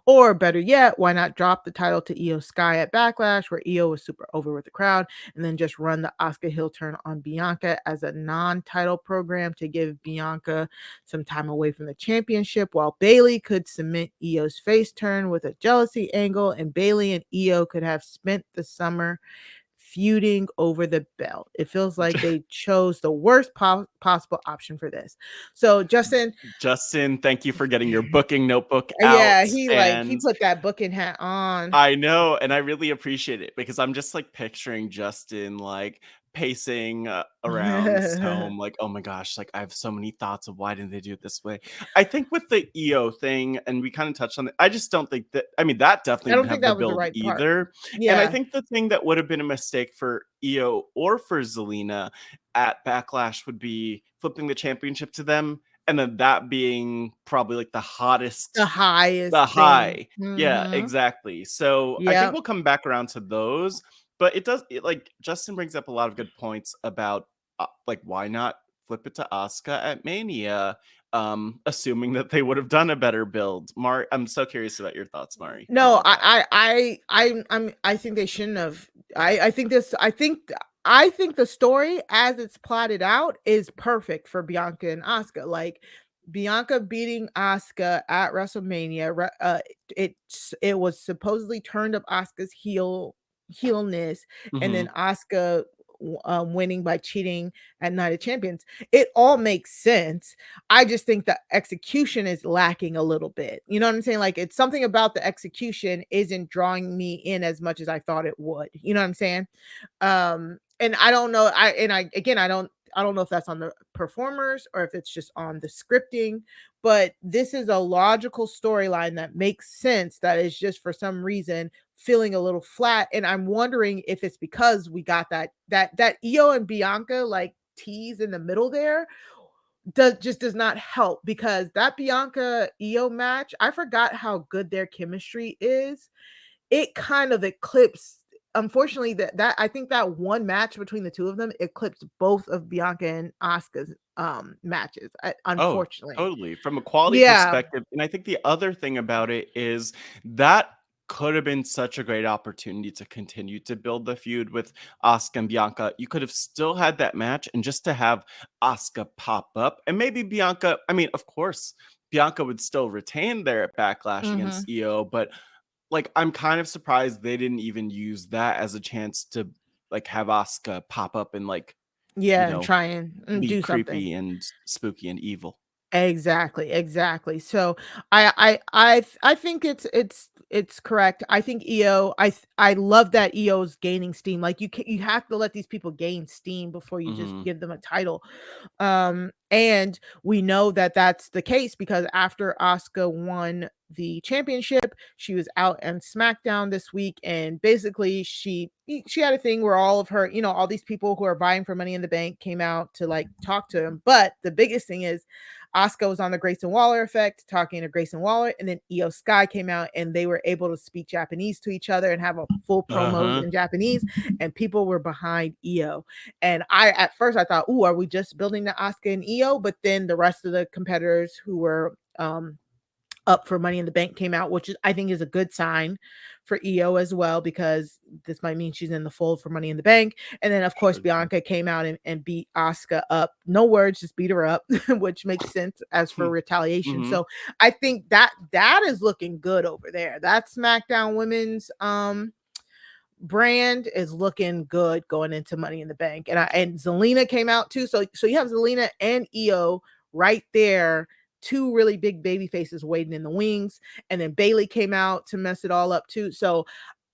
Or better yet, why not drop the title to Iyo Sky at Backlash, where Iyo was super over with the crowd, and then just run the Asuka heel turn on Bianca as a non-title program to give Bianca some time away from the championship, while Bayley could cement Iyo's face turn with a jealousy angle, and Bayley and Iyo could have spent the summer feuding over the belt. It feels like they chose the worst possible option for this. So Justin, Justin, thank you for getting your booking notebook yeah, out. he And put that booking hat on. I know, and I really appreciate it because I'm just like picturing Justin like pacing around his home, like, oh my gosh, like I have so many thoughts of why didn't they do it this way. I think with the EO thing, and we kind of touched on it, I just don't think that, I mean, that definitely I don't didn't think have the that was the build right part. either. And I Yeah. think the thing that would have been a mistake for EO or for Zelina at Backlash would be flipping the championship to them. And then that being probably like the The hottest, the highest thing. high. Yeah, Mhm. exactly. So I think Yep. we'll come back around to those, but like Justin brings up a lot of good points about like why not flip it to Asuka at Mania, assuming that they would have done a better build. I'm so curious about your thoughts, Mari, No, about that. I think they shouldn't have. I think the story as it's plotted out is perfect for Bianca and Asuka. Like Bianca beating Asuka at WrestleMania, it was supposedly turned up Asuka's heelness, and then Mhm. Asuka winning by cheating at Night of Champions. It all makes sense. I just think the execution is lacking a little bit. You know what I'm saying? Like it's something about the execution isn't drawing me in as much as I thought it would. You know what I'm saying? And I don't know. I don't know if that's on the performers or if it's just on the scripting, but this is a logical storyline that makes sense that is just for some reason feeling a little flat. And I'm wondering if it's because we got that Io and Bianca like tease in the middle there does not help because that Bianca Io match, I forgot how good their chemistry is. It kind of eclipsed, unfortunately, that I think that one match between the two of them eclipsed both of Bianca and Asuka's matches, Oh, unfortunately. totally. From a quality Yeah. perspective, and I think the other thing about it is that could have been such a great opportunity to continue to build the feud with Asuka and Bianca. You could have still had that match, and just to have Asuka pop up, and maybe Bianca. I mean, of course, Bianca would still retain their Backlash against Mhm. EO, but like I'm kind of surprised they didn't even use that as a chance to like have Asuka pop up and like you Yeah, and know try and be do something. creepy and spooky and evil. Exactly, exactly. So I think it's correct. I think EO I love that EO's gaining steam. Like you have to let these people gain steam before you just Mhm. give them a title. And we know that that's the case because after Asuka won the championship, she was out on SmackDown this week, and basically she had a thing where all of her, all these people who are vying for Money in the Bank came out to like talk to him. But the biggest thing is Asuka was on the Grayson Waller effect, talking to Grayson Waller, and then Io Sky came out and they were able to speak Japanese to each other and have a full promos Uh-huh. in Japanese, and people were behind Io. And I at first I thought, "Ooh, are we just building the Asuka and Io?" But then the rest of the competitors who were up for Money in the Bank came out, which I think is a good sign for Iyo as well, because this might mean she's in the fold for Money in the Bank. And then, of course, Bianca came out and beat Asuka up. No words, just beat her up, which makes sense as for retaliation. So I think that is looking good over there. That SmackDown Women's brand is looking good going into Money in the Bank. And Zelina came out too. So you have Zelina and Iyo right there, two really big baby faces waiting in the wings. And then Bailey came out to mess it all up too. So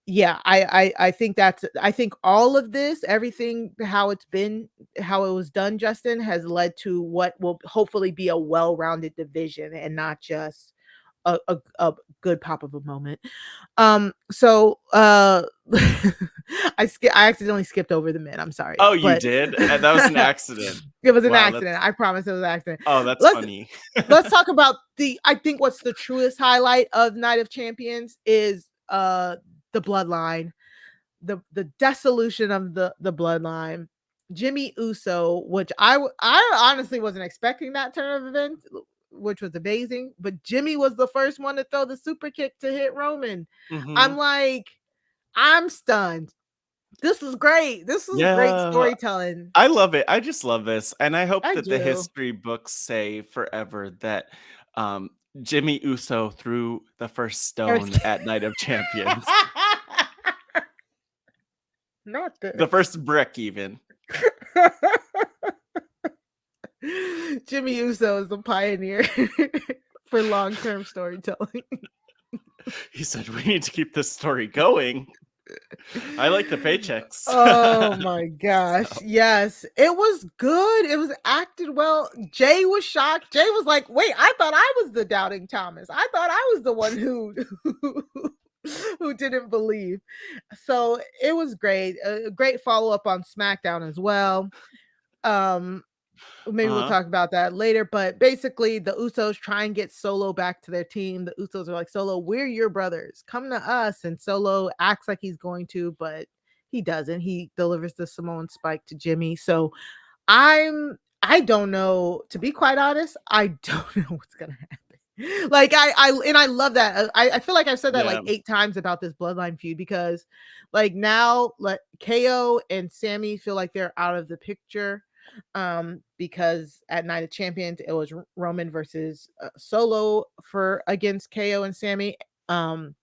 yeah, I think I think all of this, everything, how it was done, Justin, has led to what will hopefully be a well-rounded division and not just a good pop of a moment. So I accidentally skipped over the men. I'm sorry. Oh, you did? That was an accident. It was an accident. I promise it was an accident. Oh, that's funny. Let's talk about I think what's the truest highlight of Night of Champions is the bloodline, the dissolution of the bloodline. Jimmy Uso, which I honestly wasn't expecting that turn of events, which was amazing, but Jimmy was the first one to throw the super kick to hit Roman. I'm like, I'm stunned. This is great. This is great storytelling. I love it. I just love this. And I hope that the history books say forever that Jimmy Uso threw the first stone at Night of Champions. Not the first brick, even. Jimmy Uso is the pioneer for long-term storytelling. He said, we need to keep this story going. I like the paychecks. Oh my gosh. So. Yes, it was good. It was acted well. Jay was shocked. Jay was like, wait, I thought I was the doubting Thomas. I thought I was the one who didn't believe. So it was great. A great follow-up on SmackDown as well. Maybe we'll talk about that later, but basically the Usos try and get Solo back to their team. The Usos are like, Solo, we're your brothers. Come to us. And Solo acts like he's going to, but he doesn't. He delivers the Samoan spike to Jimmy. So I don't know, to be quite honest, I don't know what's going to happen. Like I love that. I feel like I've said that like 8 times about this bloodline feud, because like now KO and Sammy feel like they're out of the picture. Because at Night of Champions it was Roman versus Solo against KO and Sammy, and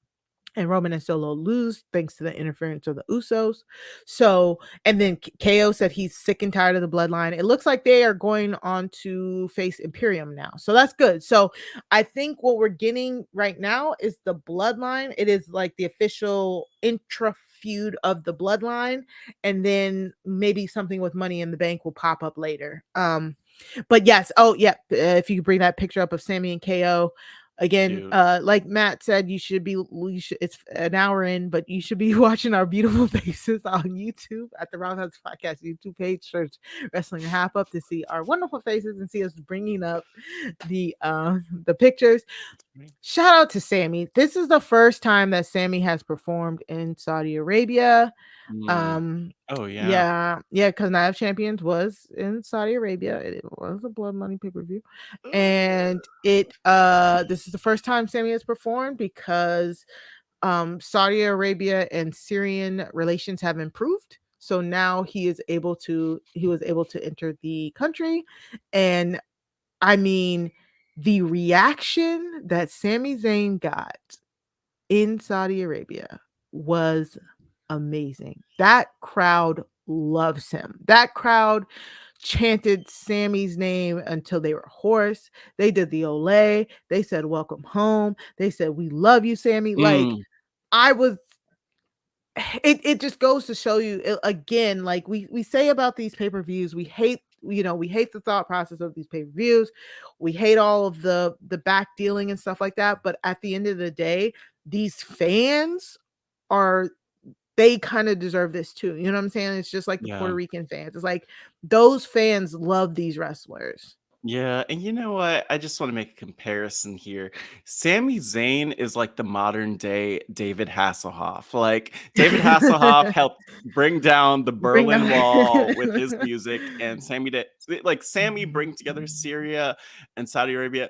Roman and Solo lose thanks to the interference of the Usos. So, and then KO said he's sick and tired of the bloodline. It looks like they are going on to face Imperium now, so that's good. So I think what we're getting right now is the bloodline. It is like the official intra feud of the bloodline, and then maybe something with Money in the Bank will pop up later. But yes, if you could bring that picture up of Sammy and KO again, like Matt said, it's an hour in, but you should be watching our beautiful faces on YouTube at the Roundhouse Podcast YouTube page. Search Wrestling RHAPup to see our wonderful faces and see us bringing up the pictures. Shout out to Sammy. This is the first time that Sammy has performed in Saudi Arabia. Yeah, because Night of Champions was in Saudi Arabia. It was a Blood Money pay-per-view, and this is the first time Sammy has performed because Saudi Arabia and Syrian relations have improved. So now he was able to enter the country, and I mean, the reaction that Sami Zayn got in Saudi Arabia was amazing. That crowd loves him. That crowd chanted Sammy's name until they were hoarse. They did the Olay. They said, welcome home. They said, we love you, Sammy. Like, it just goes to show you again, like we say about these pay-per-views, we hate the thought process of these pay-per-views. We hate all of the back dealing and stuff like that. But at the end of the day, these fans they kind of deserve this too. You know what I'm saying? It's just like the Puerto Rican fans. It's like those fans love these wrestlers. Yeah, and you know what? I just want to make a comparison here. Sami Zayn is like the modern day David Hasselhoff. Like David Hasselhoff helped bring down the Berlin Wall with his music, and Sammy bring together Syria and Saudi Arabia.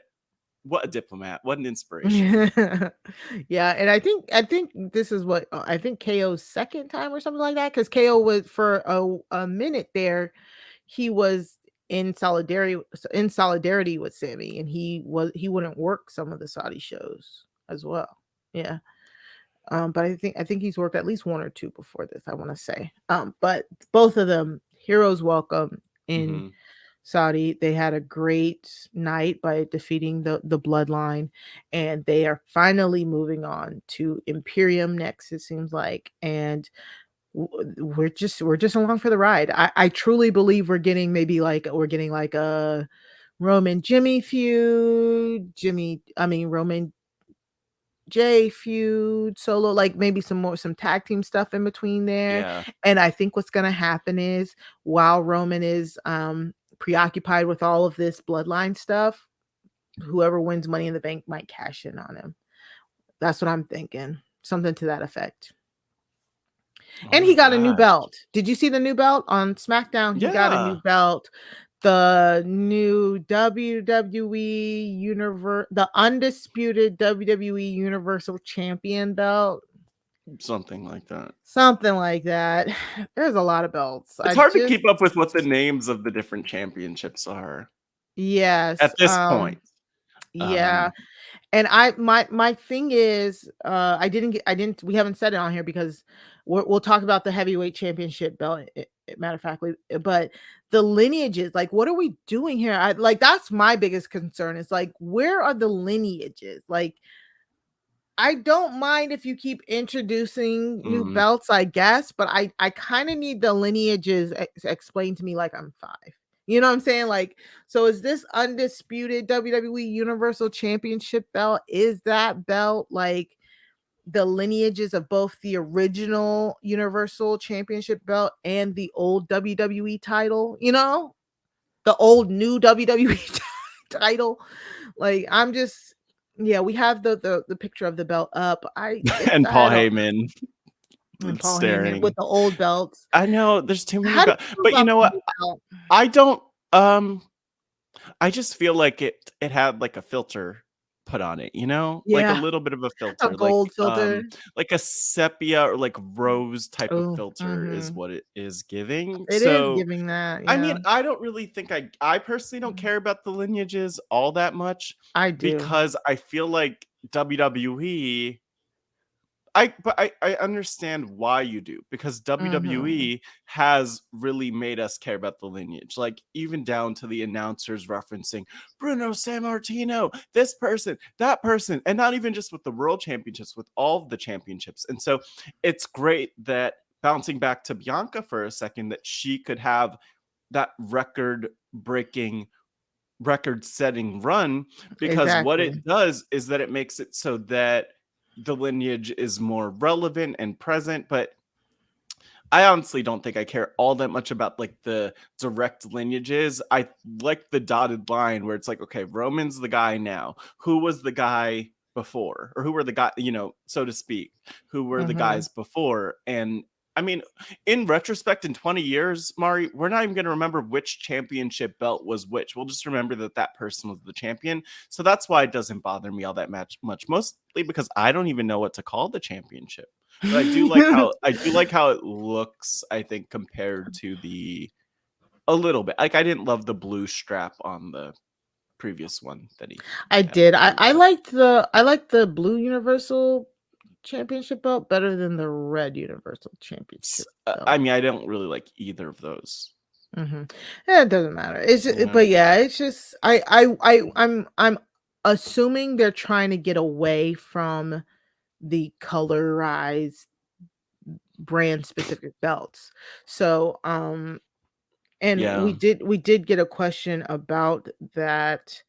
what a diplomat, what an inspiration. Yeah, and I think this is what I think KO's second time or something like that, because KO was for a minute there, he was in solidarity with Sammy, and he wouldn't work some of the Saudi shows as well. Yeah. But I think he's worked at least one or two before this, I want to say. But both of them, heroes welcome in Mhm. Saudi. They had a great night by defeating the bloodline, and they are finally moving on to Imperium next, it seems like. And we're just along for the ride. I truly believe we're getting like a Roman Jimmy feud, Roman J feud, solo, like maybe some tag team stuff in between there. Yeah. And I think what's gonna happen is, while Roman is preoccupied with all of this bloodline stuff, whoever wins Money in the Bank might cash in on him. That's what I'm thinking. Something to that effect. Oh And my he got a new gosh. belt. Did you see the new belt on SmackDown? He got a new Yeah. belt. The new WWE the undisputed WWE Universal Champion belt. Something like that. Something like that. There's a lot of belts. It's hard to keep up with what the names of the different championships are Yes. at this point. Yeah. And my thing is, we haven't said it on here because we'll talk about the heavyweight championship belt, matter of fact, but the lineages, like, what are we doing here? That's my biggest concern, is like, where are the lineages? Like, I don't mind if you keep introducing new belts, I guess, but I kind of need the lineages explained to me like I'm 5. You know what I'm saying? Like, so is this undisputed WWE Universal Championship belt? Is that belt like the lineages of both the original Universal Championship belt and the old WWE title? You know, the old new WWE title. Like, I'm just, yeah, we have the picture of the belt up. And Paul Heyman And Paul Heyman with staring. the old belts. I know there's too many How do you feel but you about know the what? new belt? I don't I just feel like it had like a filter put on it, you know? Like a Yeah, little bit of a a filter, gold filter. like a sepia or like rose type of Oh, filter is what it is giving. it is So giving that, I yeah. mean, I don't really think I personally don't care about the lineages all that much I do. because I feel like WWE I understand why you do, because Mhm. WWE has really made us care about the lineage, like even down to the announcers referencing Bruno Sammartino, this person, that person, and not even just with the world championships, with all of the championships. And so it's great that, bouncing back to Bianca for a second, that she could have that record-setting run, because what Exactly. it does is that it makes it so that the lineage is more relevant and present. But I honestly don't think I care all that much about like the direct lineages. I like the dotted line where it's like, okay, Roman's the guy now. Who was the guy before? Or who were the guy, so to speak, who were the Mhm. guys before? And I mean, in retrospect, in 20 years, Mari, we're not even going to remember which championship belt was which. We'll just remember that that person was the champion. So that's why it doesn't bother me all that much, mostly because I don't even know what to call the championship. But I do like how it looks, I think, compared to a little bit. Like, I didn't love the blue strap on the previous one that he I had did. to do I with. liked the blue Universal Championship belt better than the red Universal Championship belt. I mean, I don't really like either of those. Mhm. It doesn't matter. Yeah. But yeah, it's just I'm assuming they're trying to get away from the colorized brand specific belts. So, and Yeah. we did get a question about that.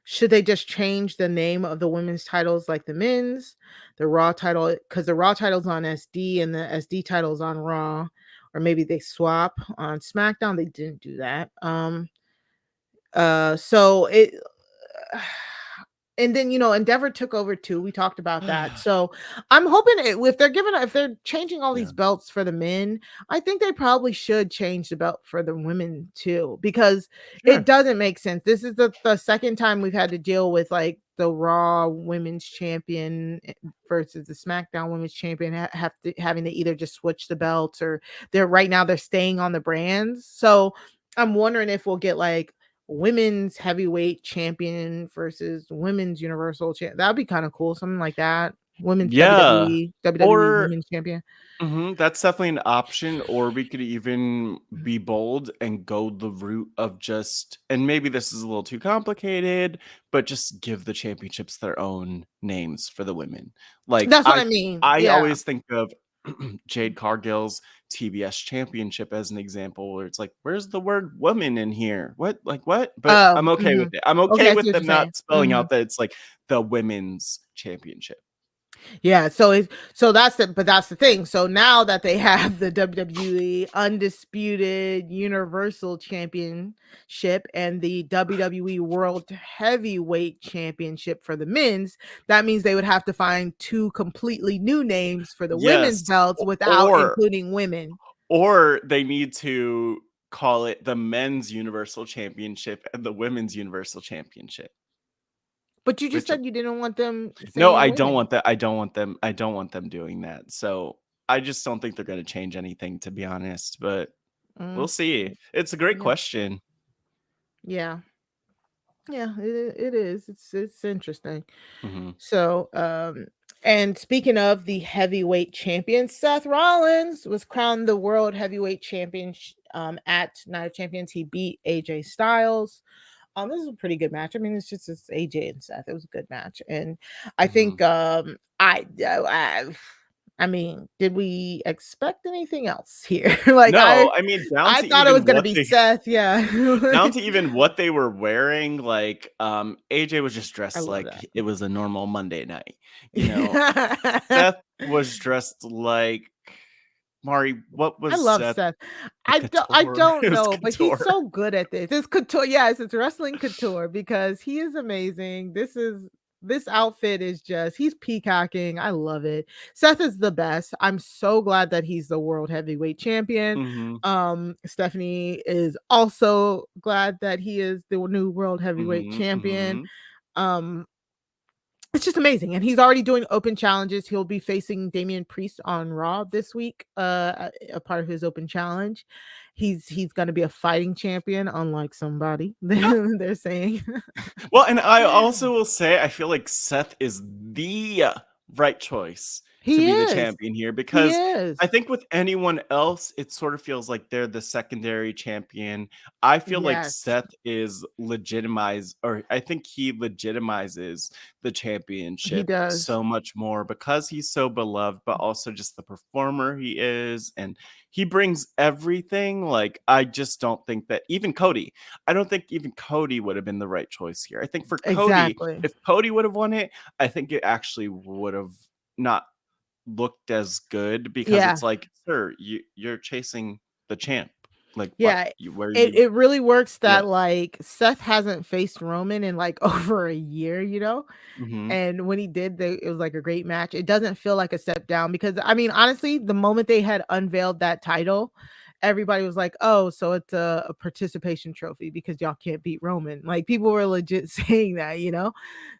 Should they just change the name of the women's titles like the men's, the Raw title, because the Raw title's on SD and the SD title's on Raw, or maybe they swap on SmackDown. They didn't do that. So And then, Endeavor took over too. We talked about that. So I'm hoping if they're changing all these belts for the men, I think they probably should change the belt for the women too, because it doesn't make sense. This is the second time we've had to deal with like the Raw Women's Champion versus the SmackDown Women's Champion having to either just switch the belts, or they're staying on the brands. So I'm wondering if we'll get like women's heavyweight champion versus women's universal champion. That'd be kind of cool. Something like that. Women's WWE or women's champion. that's definitely an option. Or we could even be bold and go the route of just, and maybe this is a little too complicated, but just give the championships their own names for the women. Like That's what I mean. I always think of Jade Cargill's TBS championship as an example, where it's like, where's the word woman in here? What? But I'm okay with it. I'm okay with them not spelling out that it's like the women's championship. Yeah, so that's the thing. So now that they have the WWE Undisputed Universal Championship and the WWE World Heavyweight Championship for the men's, that means they would have to find two completely new names for the women's belts without including women. Or they need to call it the Men's Universal Championship and the Women's Universal Championship. But you just said you didn't want them. No, I don't want that. I don't want them doing that. So I just don't think they're going to change anything, to be honest. But we'll see. It's a great question. Yeah. Yeah, it is. It's interesting. So, and speaking of the heavyweight champion, Seth Rollins was crowned the World Heavyweight Champion at Night of Champions. He beat AJ Styles. This is a pretty good match. I mean, it's AJ and Seth. It was a good match, and I think I mean, did we expect anything else here? Like, no, I mean, I thought it was going to be Seth. Yeah, down to even what they were wearing. Like, AJ was just dressed like it was a normal Monday night. Seth was dressed like. Mari, what was I love Seth. I don't know, but he's so good at this. It's couture. Yes, it's wrestling couture because he is amazing. This outfit is he's peacocking. I love it. Seth is the best. I'm so glad that he's the world heavyweight champion. Stephanie is also glad that he is the new world heavyweight champion. It's just amazing. And he's already doing open challenges. He'll be facing Damian Priest on Raw this week, a part of his open challenge. He's going to be a fighting champion, unlike somebody they're saying. Well, and I also will say, I feel like Seth is the right choice to be the champion here, because I think with anyone else, it sort of feels like they're the secondary champion. I feel like Seth is legitimized, or I think he legitimizes the championship so much more because he's so beloved, but also just the performer he is, and he brings everything. Like, I just don't think that I don't think even Cody would have been the right choice here. I think for Cody, if Cody would have won it, I think it actually would have not looked as good, because it's like, sir, you're chasing the champ. Like, it really works that like Seth hasn't faced Roman in like over a year, and when he did, it was like a great match. It doesn't feel like a step down, because I mean, honestly, the moment they had unveiled that title, everybody was like, oh, so it's a participation trophy because y'all can't beat Roman. Like, people were legit saying that,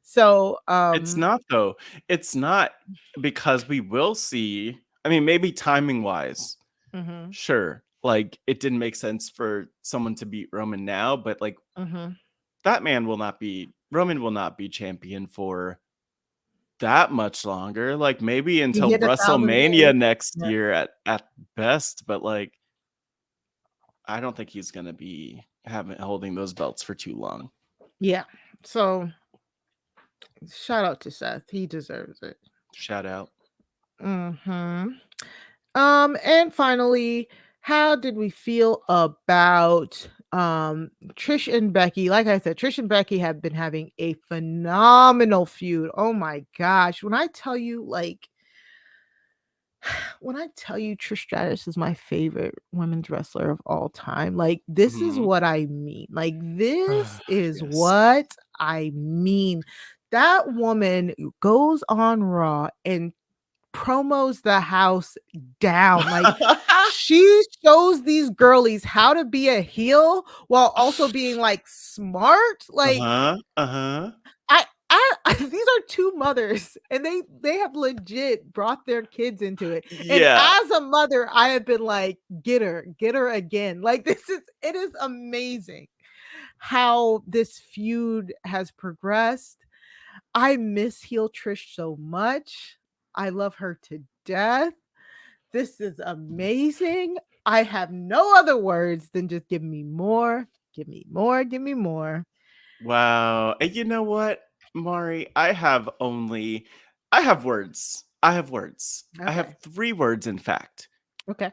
so it's not, though. It's not, because we will see, I mean, maybe timing wise, sure, like, it didn't make sense for someone to beat Roman now, but like, that man Roman will not be champion for that much longer. Like, maybe until WrestleMania next year at best, but like, I don't think he's gonna be holding those belts for too long. Yeah. So shout out to Seth. He deserves it. Shout out. And finally, how did we feel about Trish and Becky? Like I said, Trish and Becky have been having a phenomenal feud. Oh my gosh. When I tell you Trish Stratus is my favorite women's wrestler of all time, like, this is what I mean. Like, this is what I mean. That woman goes on Raw and promos the house down. Like, she shows these girlies how to be a heel while also being like smart. Like, Uh-huh. these are two mothers, and they have legit brought their kids into it. And Yeah. as a mother, I have been like, get her again. Like, it is amazing how this feud has progressed. I miss heel Trish so much. I love her to death. This is amazing. I have no other words than just give me more, give me more, give me more. Wow. And you know what, Mari? I have words. I have words. I have Okay. 3 words, in fact. Okay.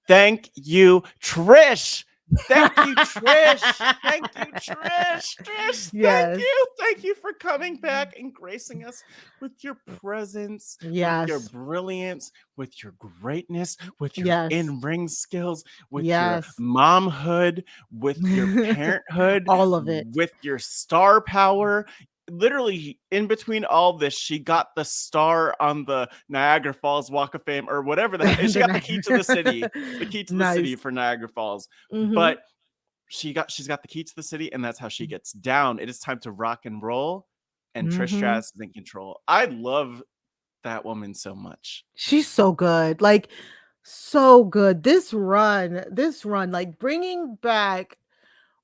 Thank you, Trish. Thank you, Trish. Thank you, Trish. Trish, thank Yes. you. Thank you for coming back and gracing us with your presence, with your Yes. brilliance, with your greatness, with your Yes. in-ring skills, with your Yes. momhood, with your parenthood, All of it. with your star power. Literally, in between all this, she got the star on the Niagara Falls Walk of Fame or whatever she got the key to the city. The key to the city Nice. for Niagara Falls. Mhm. But she's got the key to the city, and that's how she gets down. It is time to rock and roll, and Trish Mhm. Stratus is in control. I love that woman so much. She's so good. Like, so good. This run, like bringing back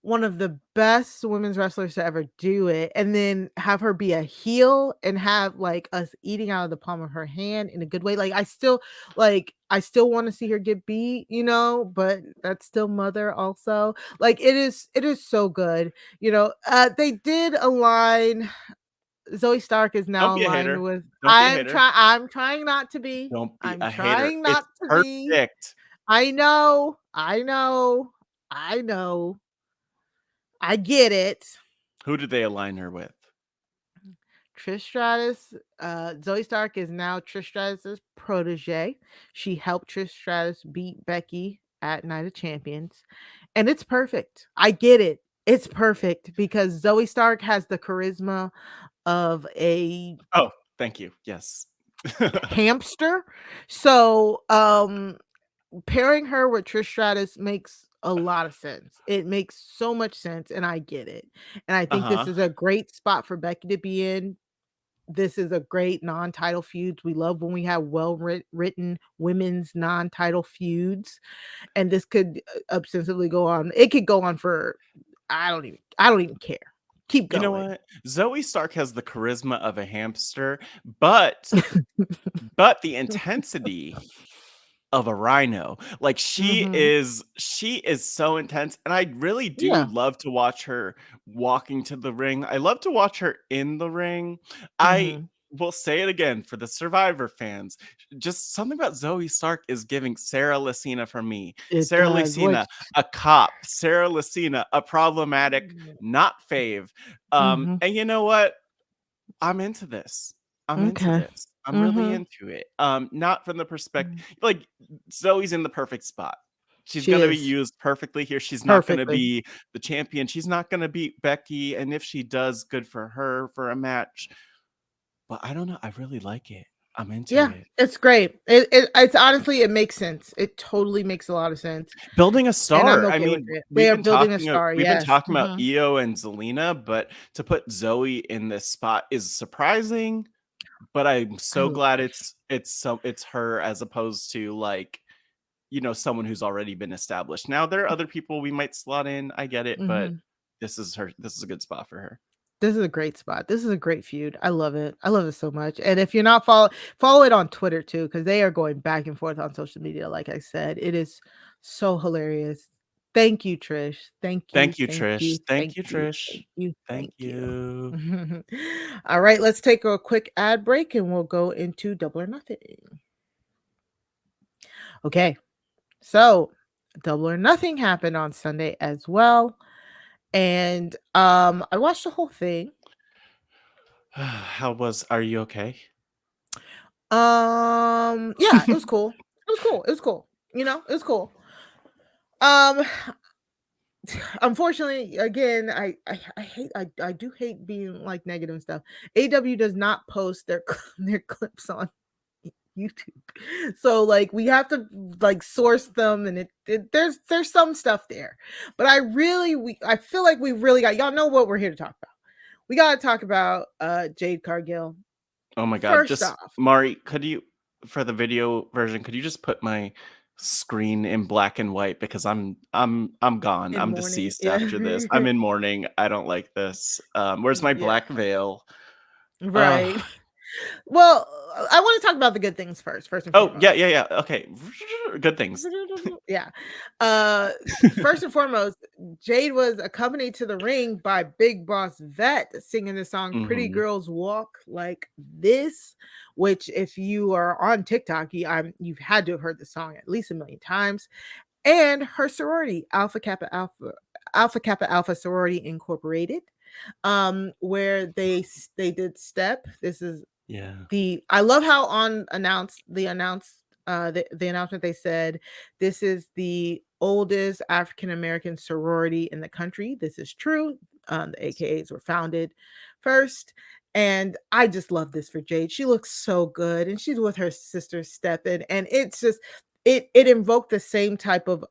one of the best women's wrestlers to ever do it, and then have her be a heel and have like us eating out of the palm of her hand in a good way. Like, I still want to see her get beat, you know, but that's still mother also. Like, it is so good. You know, they did align. Zoey Stark is Don't now be a aligned hater. with. Don't be a hater. I'm trying not to be. Don't be I'm a hater. trying It's not to be. perfect. I know. I know. I know. I get it. Who did they align her with? Trish Stratus, Zoey Stark is now Trish Stratus's protege. She helped Trish Stratus beat Becky at Night of Champions, and it's perfect. I get it. It's perfect because Zoey Stark has the charisma of a Oh, thank you. Yes. hamster. So, pairing her with Trish Stratus makes a lot of sense. It makes so much sense, and I get it. And I think this Uh-huh. is a great spot for Becky to be in. This is a great non-title feuds. We love when we have written women's non-title feuds, and this could ostensibly go on. It could go on for I don't even care. Keep You know going. what? Zoey Stark has the charisma of a hamster, but the intensity of a rhino. Like Mhm. she is so intense, and I really do Yeah. love to watch her walking to the ring. I love to watch her in the ring. I Mhm. will say it again for the Survivor fans. Just something about Zoe Stark is giving Sarah Lucina for me. It Sarah does. Which Lucina, a cop. Sarah Lucina, a problematic, not fave. Mhm. And you know what? I'm into this. I'm into Okay. this. I'm really Mhm. into it. Not from the perspective like Zoe's in the perfect spot. She's She gonna be is. used perfectly here. She's not gonna Perfectly. be the champion. She's not gonna beat Becky, and if she does, good for her for a match. But I don't know. I really like it. I'm into Yeah, it. it's great. It's honestly, it makes sense. It totally makes a lot of sense, Building a and I'm star. I okay with mean, it. They are building a star, we've been yes. talking about Iyo and Zelina, but to put Zoe in this spot is surprising. But I'm I so love glad Trish. it's her as opposed to like, someone who's already been established. Now there are other people we might slot in. I get it, but Mhm. this is her. This is a good spot for her. This is a great spot. This is a great feud. I love it. I love it so much. And if you're not follow it on Twitter too, because they are going back and forth on social media. Like I said, it is so hilarious. Thank you, Trish. Thank you. Thank you, Thank Trish. you. Thank Thank you, you. Trish. Thank you. Thank Thank you. you. All right, let's take a quick ad break and we'll go into Double or Nothing. Okay, so Double or Nothing happened on Sunday as well. And I watched the whole thing. Are you okay? Yeah, it was cool. It was cool. It was cool. You know, it was cool. Um unfortunately, again, I hate I do hate being like negative and stuff. AW does not post their their clips on YouTube. So like we have to like source them, and there's some stuff there. But I feel like we really got, y'all know what we're here to talk about. We got to talk about Jade Cargill. Oh my God. First Just off, Mari, could you, for the video version, could you just put my screen in black and white, because I'm gone. in I'm mourning. deceased Yeah. after this. I'm in mourning. I don't like this. Where's my Yeah. black veil? Right. Well, I want to talk about the good things first and Oh, foremost. yeah. Okay. Good things. Yeah. First and foremost, Jade was accompanied to the ring by Big Boss Vette singing the song Pretty Mhm. Girls Walk Like This, which if you are on TikTok, you've had to have heard the song at least a million times. And her sorority, Alpha Kappa Alpha Sorority Incorporated, where they did Step. This is Yeah. I love how on the announcement they said this is the oldest African American sorority in the country. This is true. The AKAs were founded first. And I just love this for Jade. She looks so good, and she's with her sister Steppin, and it's just it invoked the same type of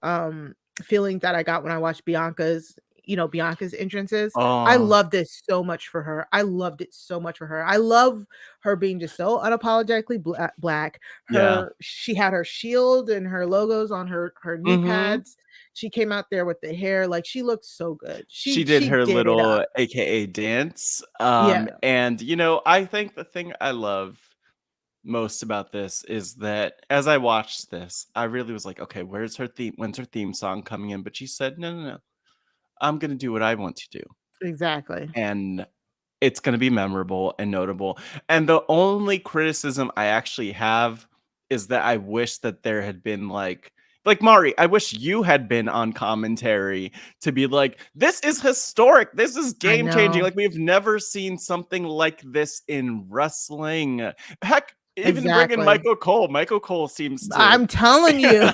feeling that I got when I watched Bianca's entrances. I Oh, love this so much for her. I loved it so much for her. I love her being just so unapologetically black. yeah. She had her shield and her logos on her knee Mhm. pads. She came out there with the hair, like she looked so good. She did She her did it little up. AKA dance. Yeah, And I think the thing I love most about this is that as I watched this, I really was like, okay, when's her theme song coming in? But she said, no. I'm gonna do what I want to do. exactly. And it's gonna be memorable and notable. And the only criticism I actually have is that I wish that there had been like Mari, I wish you had been on commentary to be like, this is historic. This is I game changing. know. Like we've never seen something like this in wrestling. Heck, even bring in Exactly. Michael Cole. Michael Cole seems to I'm telling you.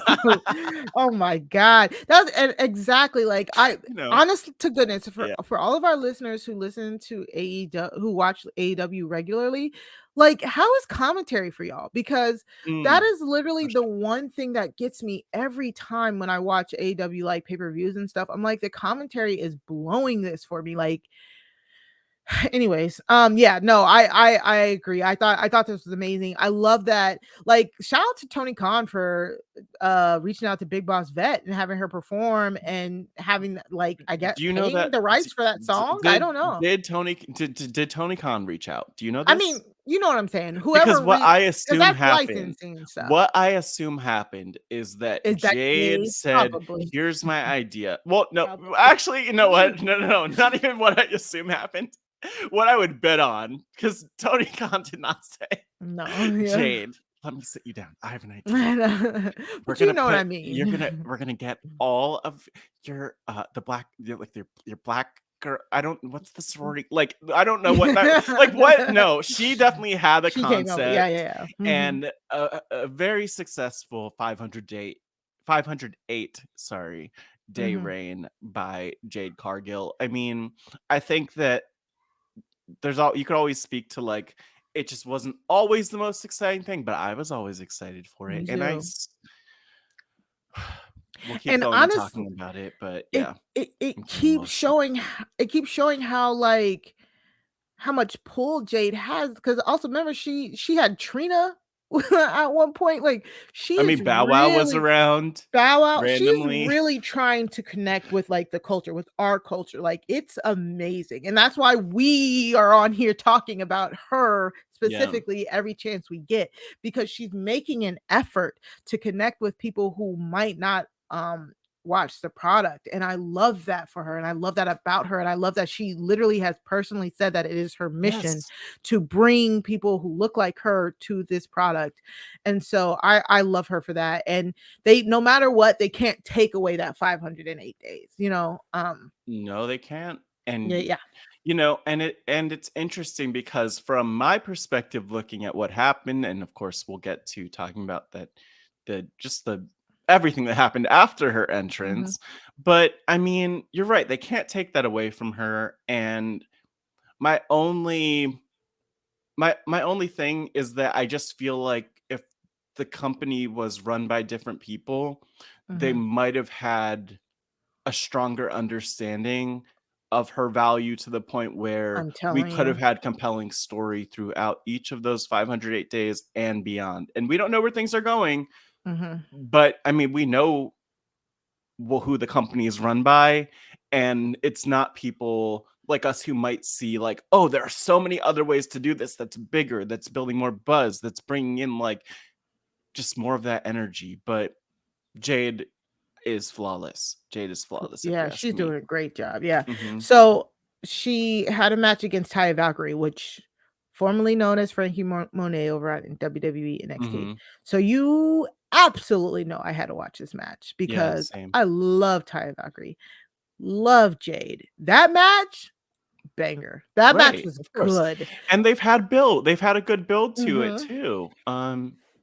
Oh my god. That's exactly like I you know, honest to goodness yeah. for all of our listeners who listen to AEW, who watch AEW regularly, like how is commentary for y'all? Because that Mm, is literally for the sure. one thing that gets me every time when I watch AEW like pay-per-views and stuff. I'm like the commentary is blowing this for me. Like anyways, yeah, no, I agree. I thought this was amazing. I love that. Like, shout out to Tony Khan for reaching out to Big Boss Vet and having her perform and having like I get Do you know paying that the rights for that song. I don't know. did Tony Khan reach out? Do you know I mean, this? you know what I'm saying. Because Whoever what I because assume that's happened licensing stuff. what I assume happened is that Is that Jade gay? said, Probably. "Here's my idea." Well, no, Probably. actually, you know what? No, not even what I assume happened. What I would bet on, because Tony Khan did not say, No, yeah. "Jade, let me sit you down. I have an idea. But you know what I We're mean. gonna get all of your the black your black girl. I don't what's the sorority like. I don't know what that like. What? No, she definitely had a She came up with yeah, concept yeah, yeah. Mhm. and a very successful 508 day Mhm. reign by Jade Cargill. I mean, I think that there's all you could always speak to like it just wasn't always the most exciting thing, but I was always excited for it. Me And too. we'll keep And going and honestly, talking about it, but it yeah, it I'm getting keeps emotional. showing it keeps showing how like how much pull Jade has because also remember she had Trina at one point. Like she I is mean, Bow Wow was really around Bow Wow, she's randomly. really trying to connect with like the culture, with our culture. Like it's amazing. And that's why we are on here talking about her Yeah. specifically every chance we get because she's making an effort to connect with people who might not watch the product. And I love that for her and I love that about her and I love that she literally has personally said that it is her mission Yes. to bring people who look like her to this product. And so I love her for that. And they no matter what, they can't take away that 508 days, you know? No, they can't. Yeah, And yeah. it's interesting because from my perspective looking at what happened, and of course we'll get to talking about that the just the everything that happened after her entrance. But I mean, you're right. They can't take that away from her. And my only thing is that I just feel like if the company was run by different people, they might have had a stronger understanding of her value to the point where I'm we telling could have you. had compelling story throughout each of those 508 days and beyond. And we don't know where things are going, but I mean, we know who the company is run by, and it's not people like us who might see like, oh, there are so many other ways to do this that's bigger, that's building more buzz, that's bringing in like just more of that energy. But Jade is flawless. Jade is flawless if you Yeah, ask she's me. doing a great job. Yeah. Mhm. So she had a match against Taya Valkyrie, which formerly known as Frankie Mone over at WWE NXT. Mhm. So you absolutely know I had to watch this match Yeah, because same. I love Taya Valkyrie. Love Jade. That match, banger. That match Right, was of course. good. And they've had a good build to it Mhm. too.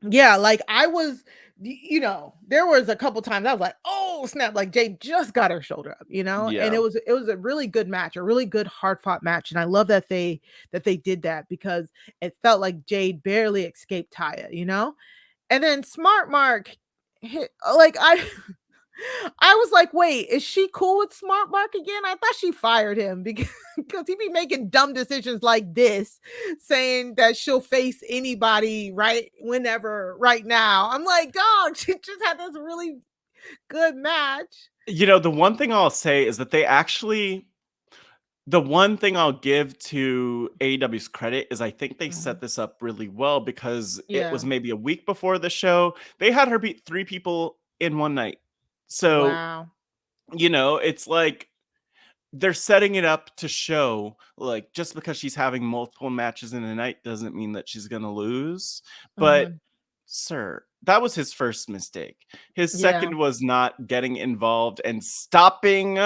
Yeah, like I was, there was a couple times I was like, "Oh snap!" Like Jade just got her shoulder up, and Yeah. it was a really good match, a really good hard fought match, and I love that they did that because it felt like Jade barely escaped Taya. And then Smart Mark hit like I I was like, "Wait, is she cool with Smart Mark again?" I thought she fired him because he be making dumb decisions like this, saying that she'll face anybody right whenever, right now. I'm like, "Dog, she just had this really good match." The one thing I'll say is that the one thing I'll give to AEW's credit is I think they Mhm. set this up really well because it was Yeah. maybe a week before the show. They had her beat 3 people in one night. So, Wow. it's like they're setting it up to show like just because she's having multiple matches in a night doesn't mean that she's going to lose. But Mhm. sir, that was his first mistake. His Yeah. second was not getting involved and stopping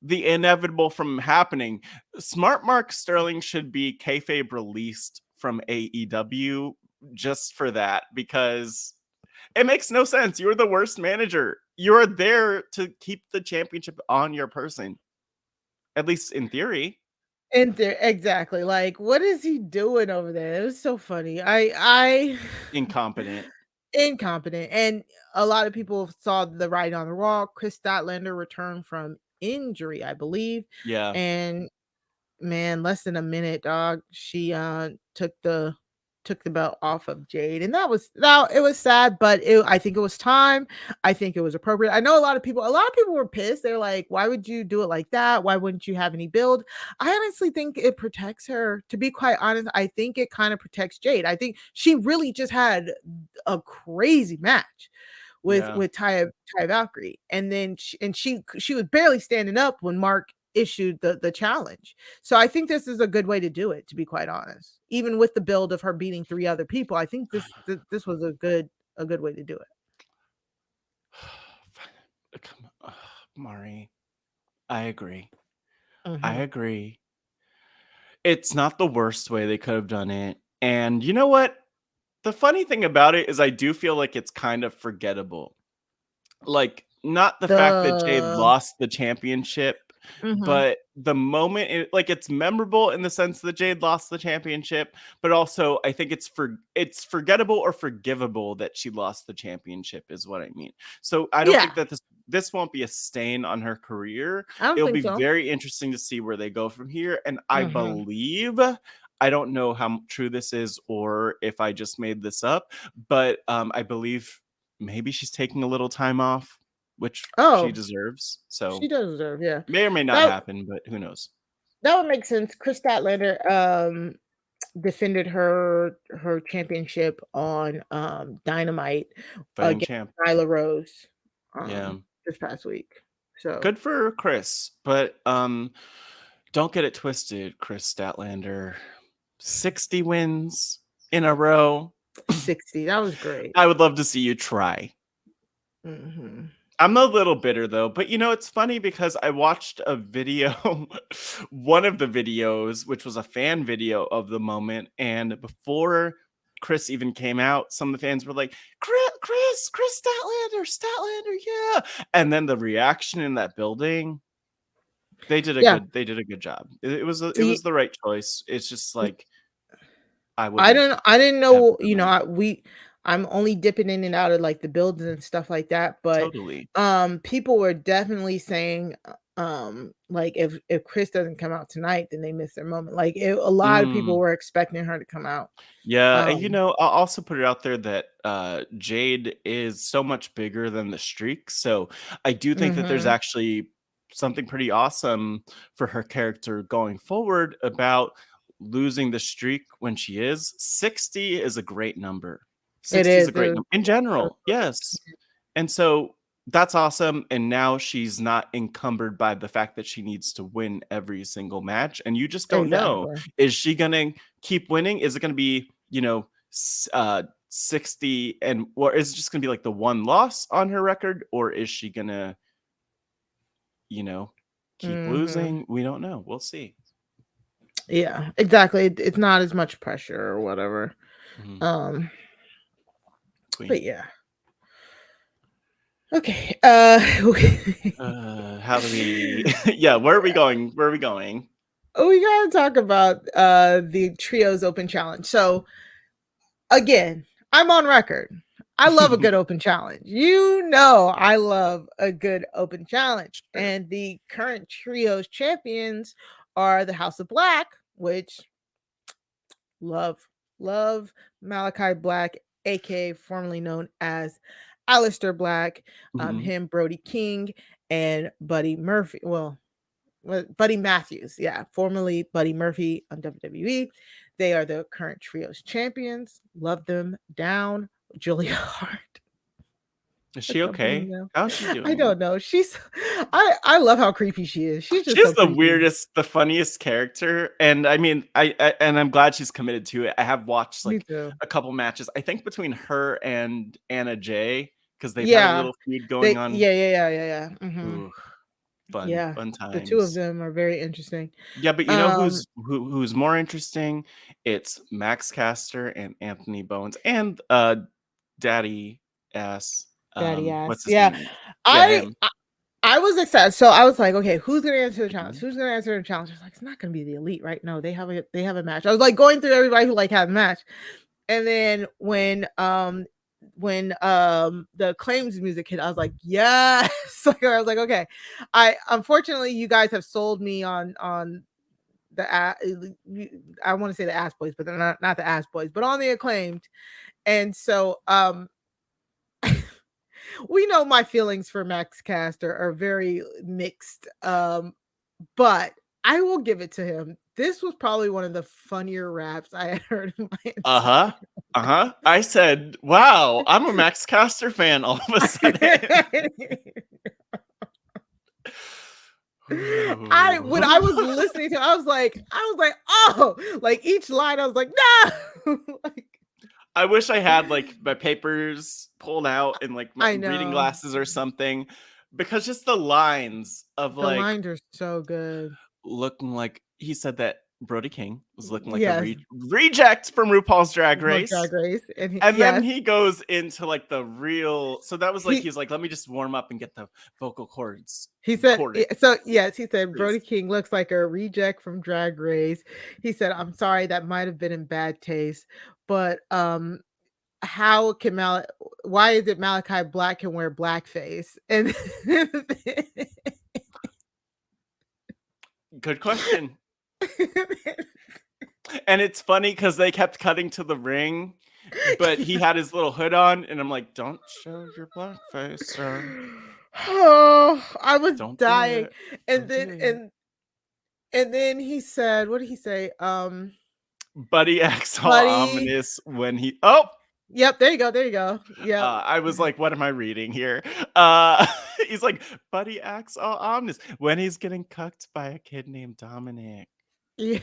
the inevitable from happening. Smart Mark Sterling should be kayfabe released from AEW just for that because it makes no sense. You're the worst manager. You're there to keep the championship on your person, at least in theory. And there exactly. Like, what is he doing over there? It was so funny. I Incompetent. incompetent. And a lot of people saw the writing on the wall. Chris Statlander returned from injury, I believe. Yeah. And man, less than a minute, dog. She took the belt off of Jade. And that was now it was sad, but I think it was time. I think it was appropriate. I know a lot of people were pissed. They're like, why would you do it like that? Why wouldn't you have any build? I honestly think it protects her. To be quite honest, I think it kind of protects Jade. I think she really just had a crazy match with Yeah. Taya Valkyrie, and then she was barely standing up when Mark issued the challenge. So I think this is a good way to do it, to be quite honest. Even with the build of her beating 3 other people, I think this was a good way to do it. Come on. Mari, I agree. I Mhm. agree. It's not the worst way they could have done it. And you know what? The funny thing about it is I do feel like it's kind of forgettable. Like, not the fact that Jade The lost the championship, Mhm. but the moment it's memorable in the sense that Jade lost the championship, but also I think it's forgettable or forgivable that she lost the championship is what I mean. So I don't think Yeah, that this won't be a stain on her career. I don't It'll think be so. very interesting to see where they go from here. And I Mhm. believe, I don't know how true this is or if I just made this up, but I believe maybe she's taking a little time off, which she Oh, deserves. she So does deserve, yeah. may or may not That happen, but who knows? that would make sense. Chris Statlander, defended her championship on Dynamite Fighting against champ. Nyla Rose Yeah. this past week. So Good for Chris, but don't get it twisted, Chris Statlander. 60 wins in a row. 60, that was great. I would love to see you try. Mhm. I'm a little bitter though, but it's funny because I watched a video, one of the videos, which was a fan video of the moment, and before Kris even came out, some of the fans were like, Kris Statlander, yeah. And then the reaction in that building, they did a good job. It was the right choice. It's just like I didn't know, I'm only dipping in and out of like the builds and stuff like that, but totally. people were definitely saying like if Kris doesn't come out tonight, then they miss their moment. Like a lot of people were expecting her to come out. Yeah, and I'll also put it out there that Jade is so much bigger than the streak. So I do think that there's actually something pretty awesome for her character going forward about losing the streak when she is. 60 is a great number. 60 is a great number in general. Yes. And so that's awesome. And now she's not encumbered by the fact that she needs to win every single match. And you just don't know. Is she going to keep winning? Is it going to be, 60 or is it just going to be like the one loss on her record? Or is she going to, keep losing? We don't know. We'll see. Yeah, exactly. It's not as much pressure or whatever. But yeah. Okay. How do we where are we going? We gotta talk about the trios open challenge. So again, I'm on record. I love a good open challenge. I love a good open challenge. Sure. And the current trios champions are the House of Black, which love Malachi Black, aka formerly known as Aleister Black, him, Brody King, and Buddy Murphy. Well, Buddy Matthews, formerly Buddy Murphy on WWE. They are the current trios champions. Love them down. Julia Hart. Is she okay? How's she doing? I don't know. I love how creepy she is. She's the weirdest, the funniest character. And I mean, I'm glad she's committed to it. I have watched like a couple matches, I think between her and Anna Jay, because they've had a little feud going on. Yeah. Ooh, fun times. The two of them are very interesting. Yeah, but who's more interesting? It's Max Caster and Anthony Bowens and Daddy Ass. What's his name? I was excited. So I was like, okay, who's gonna answer the challenge? Who's gonna answer the challenge? I was like, it's not gonna be the Elite, right? No, they have a match. I was like going through everybody who like had a match. And then when the Acclaimed music hit, I was like, yes. Like, I was like, okay. Unfortunately you guys have sold me on the I want to say the Ass Boys, but they're not the Ass Boys, but on the Acclaimed. And so we know my feelings for Max Caster are very mixed, but I will give it to him. This was probably one of the funnier raps I had heard in my entire life. I said, wow, I'm a Max Caster fan all of a sudden. When I was listening to it, I was like, oh, like each line, I was like, no. Like, I wish I had like my papers pulled out and like my reading glasses or something, because just the lines of the lines are so good. Looking like he said that Brody King was looking like a reject from RuPaul's Drag Race. And then he goes into like the real. So that was like he's like, let me just warm up and get the vocal cords. He said he said Brody King looks like a reject from Drag Race. He said, I'm sorry, that might have been in bad taste, but how can why is it Malachi Black can wear blackface? And good question. And it's funny because they kept cutting to the ring, but he had his little hood on, and I'm like, don't show your blackface, sir. Oh, I was dying. And then he said, what did he say? Buddy acts all ominous when he Yep, there you go. Yeah. I was like, what am I reading here? He's like, Buddy acts all ominous when he's getting cucked by a kid named Dominic. Yeah.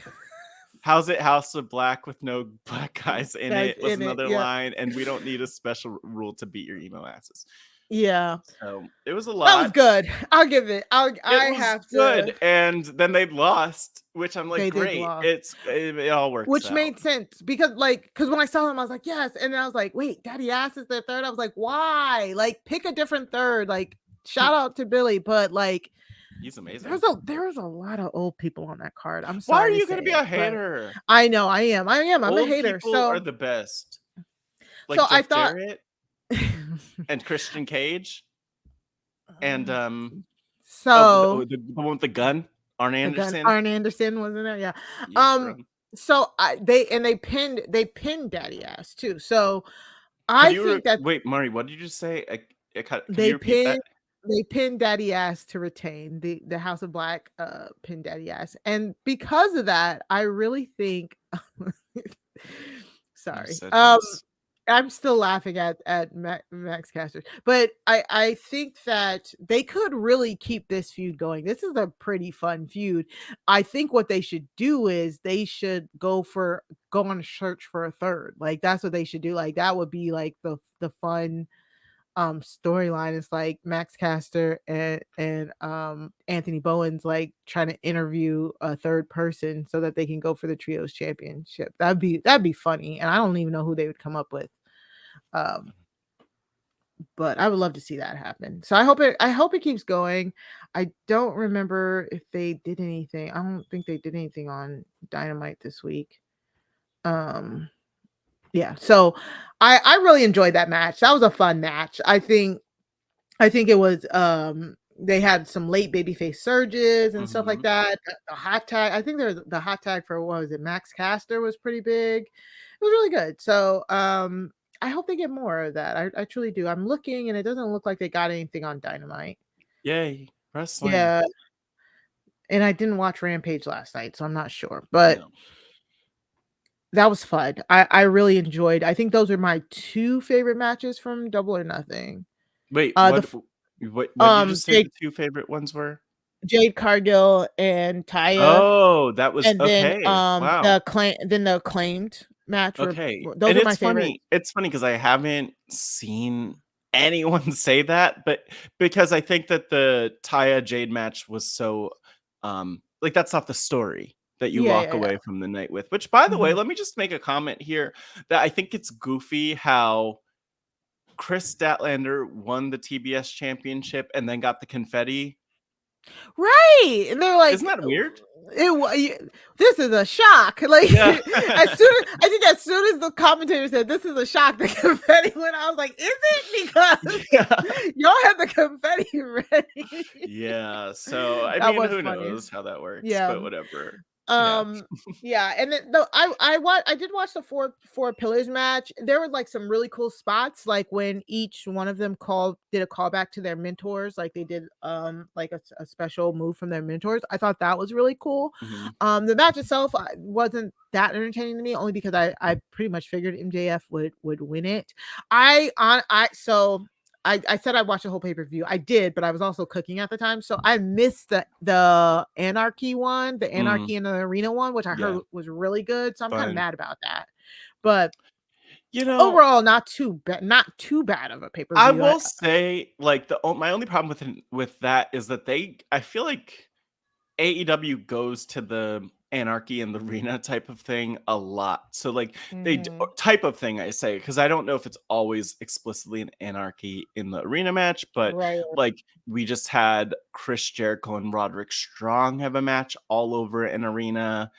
How's it House of Black with no black guys in it? Was another line, and we don't need a special rule to beat your emo asses. Yeah. So it was a That was lot. good. I'll give it. I It was have good, to. and then they lost, which I'm like, They did great. lost. It all works Which out. made sense because when I saw them, I was like, yes. And then I was like, wait, Daddy Ass is their third. I was like, why? Like, pick a different third. Like, shout out to Billy, but like, He's amazing. there was a lot of old people on that card. I'm Why are sorry to you say gonna be it, a but hater? I know I am. I'm a Old hater. people are the best. Like So I Jeff thought. Jarrett and Christian Cage and So the one with the gun, Arn the gun, Anderson. Arn Anderson wasn't there, yeah. Yeah, bro. So they pinned Daddy Ass too. So I think that Wait, Mari, what did you just say? Could they you repeat pinned that? they pinned Daddy Ass to retain the House of Black. Pinned Daddy Ass, and because of that, I really think. Sorry. I'm still laughing at Max Caster, but I think that they could really keep this feud going. This is a pretty fun feud. I think what they should do is they should go on a search for a third. Like that's what they should do. Like that would be like the fun storyline. Is like Max Caster and Anthony Bowen's like trying to interview a third person so that they can go for the trios championship. That'd be funny, and I don't even know who they would come up with. But I would love to see that happen. So I hope it keeps going. I don't remember if they did anything. I don't think they did anything on Dynamite this week. Yeah. So I really enjoyed that match. That was a fun match. I think it was they had some late babyface surges and stuff like that. The hot tag, I think the hot tag for what was it, Max Caster was pretty big. It was really good. So I hope they get more of that. I truly do. I'm looking and it doesn't look like they got anything on Dynamite. Yay, wrestling. Yeah. And I didn't watch Rampage last night, so I'm not sure. But that was fun. I really enjoyed. I think those are my two favorite matches from Double or Nothing. Wait, what did you just say the two favorite ones were? Jade Cargill and Taya. Oh, that was and then okay. Wow. the Acclaimed match. Okay. Those And are my favorite. It's funny because I haven't seen anyone say that, but because I think that the Taya Jade match was so like that's not the story that you walk away from the night with. Which, by the way, let me just make a comment here that I think it's goofy how Kris Statlander won the TBS championship and then got the confetti. Right. And they're like, isn't that weird? This is a shock. Like as soon as the commentator said this is a shock, the confetti went. I was like, is it? Because y'all had the confetti ready. Yeah. So I mean, who knows how that works? Yeah. But whatever. Yeah, and then I did watch the four pillars match. There were like some really cool spots, like when each one of them did a callback to their mentors, like they did like a special move from their mentors. I thought that was really cool. The match itself wasn't that entertaining to me, only because I pretty much figured MJF would win it. I said I watched the whole pay-per-view. I did, but I was also cooking at the time. So I missed the Anarchy one, the Anarchy in the Arena one, which I heard was really good. So I'm kind of mad about that. But overall, not too bad of a pay-per-view. I will say, like, my only problem with that is that I feel like AEW goes to the Anarchy in the Arena type of thing a lot. So like type of thing I say, because I don't know if it's always explicitly an Anarchy in the Arena match, but like we just had Chris Jericho and Roderick Strong have a match all over an arena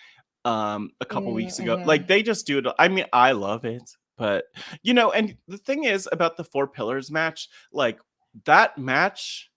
a couple weeks ago. Like they just do it. I mean, I love it, but and the thing is about the Four Pillars match, like that match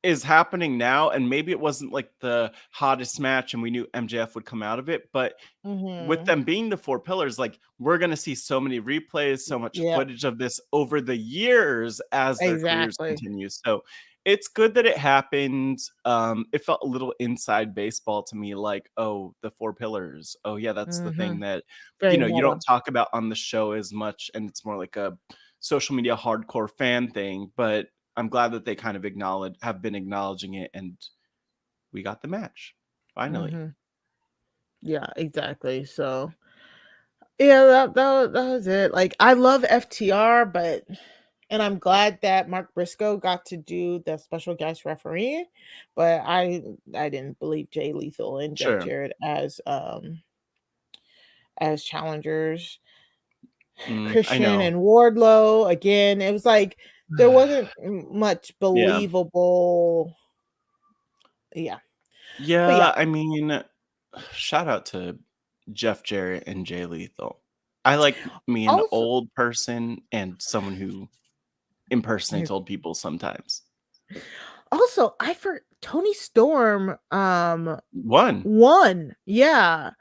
is happening now, and maybe it wasn't like the hottest match and we knew MJF would come out of it, but with them being the Four Pillars, like we're gonna see so many replays, so much footage of this over the years as their careers continue. So it's good that it happened. It felt a little inside baseball to me, like, oh, the Four Pillars. Oh yeah, that's the thing that you don't talk about on the show as much, and it's more like a social media hardcore fan thing, but I'm glad that they kind of have been acknowledging it, and we got the match finally. Yeah, exactly. So yeah, that was it. Like I love FTR, but And I'm glad that Mark Briscoe got to do the special guest referee, but I didn't believe Jay Lethal and Jeff Jarrett as challengers. Christian and Wardlow again. It was like there wasn't much believable. Yeah. I mean, shout out to Jeff Jarrett and Jay Lethal. I like me an old person and someone who impersonates old people sometimes. Also, Tony Storm won. Yeah.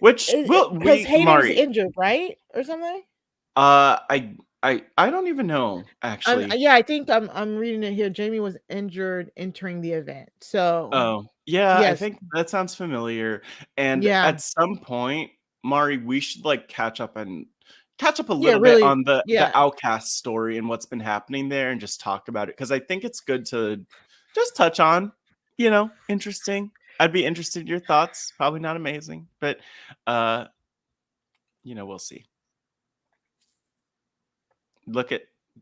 Which because Hayter's injured, right? Or something? I don't even know, actually. I think I'm reading it here. Jamie was injured entering the event. So I think that sounds familiar. And at some point, Mari, we should like catch up a little bit on the Outcast story and what's been happening there and just talk about it. Because I think it's good to just touch on, interesting. I'd be interested in your thoughts. Probably not amazing, but we'll see.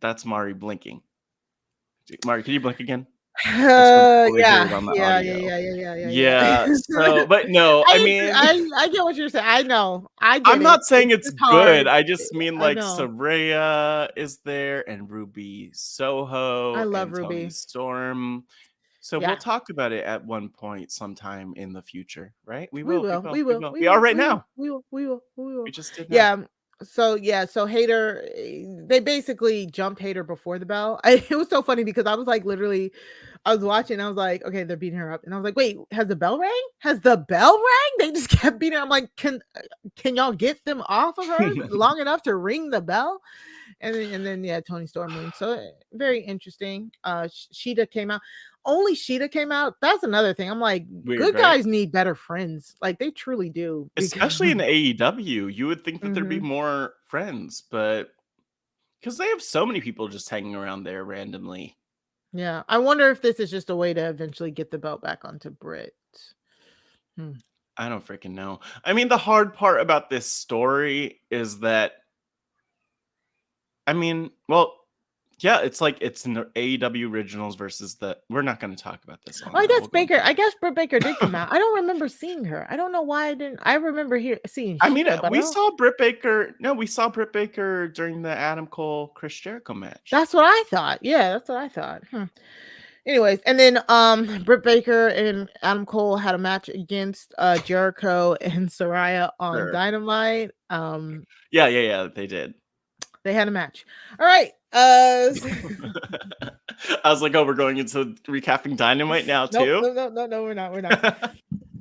That's Mari blinking. Mari, can you blink again? Yeah. So, but no, I mean, I get what you're saying. I know. I'm not saying it's good. I just mean like Saraya is there and Ruby Soho. I love and Ruby. Toni Storm. So we'll talk about it at one point sometime in the future, right? We will. We are right now. We will. We just did that. So Hayter, they basically jumped Hayter before the bell. It was so funny because I was like, literally, I was watching. I was like, okay, they're beating her up, and I was like, wait, has the bell rang? Has the bell rang? They just kept beating her. I'm like, can y'all get them off of her long enough to ring the bell? And then Toni Storm wins. So very interesting. Sheeta came out. Only Sheeta came out. That's another thing. I'm like, good guys need better friends. Like they truly do. Especially in AEW, you would think that there'd be more friends, but because they have so many people just hanging around there randomly. Yeah, I wonder if this is just a way to eventually get the belt back onto Britt. I don't freaking know. I mean, the hard part about this story is that, I mean, well, yeah, it's like it's an AEW Originals versus we're not going to talk about this. I guess Baker. I guess Britt Baker did come out. I don't remember seeing her. I don't know why I didn't. I remember seeing. I mean, we saw Britt Baker. No, we saw Britt Baker during the Adam Cole Chris Jericho match. That's what I thought. Yeah, that's what I thought. Anyways, and then Britt Baker and Adam Cole had a match against Jericho and Saraya on Dynamite. Yeah, they did. They had a match. All right. I was like, oh, we're going into recapping Dynamite now too. No, we're not.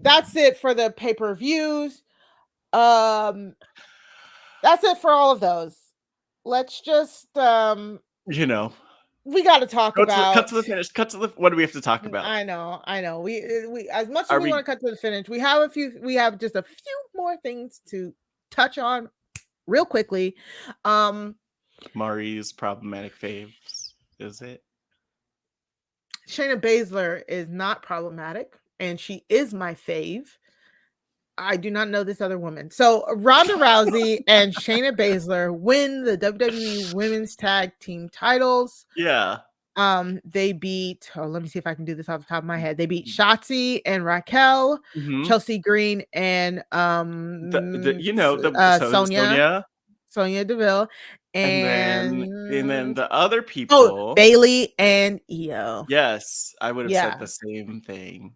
That's it for the pay-per-views. That's it for all of those. Let's just we got to talk about cut to the finish. What do we have to talk about? I know. We as much as we want to cut to the finish, we have just a few more things to touch on real quickly. Mari's problematic faves, is it? Shayna Baszler is not problematic, and she is my fave. I do not know this other woman. So Ronda Rousey and Shayna Baszler win the WWE Women's Tag Team titles. Yeah. They beat. Let me see if I can do this off the top of my head. They beat Shotzi and Raquel, Chelsea Green, and Sonya Deville, and then the other people. Bailey and Iyo. Yes, I would have said the same thing.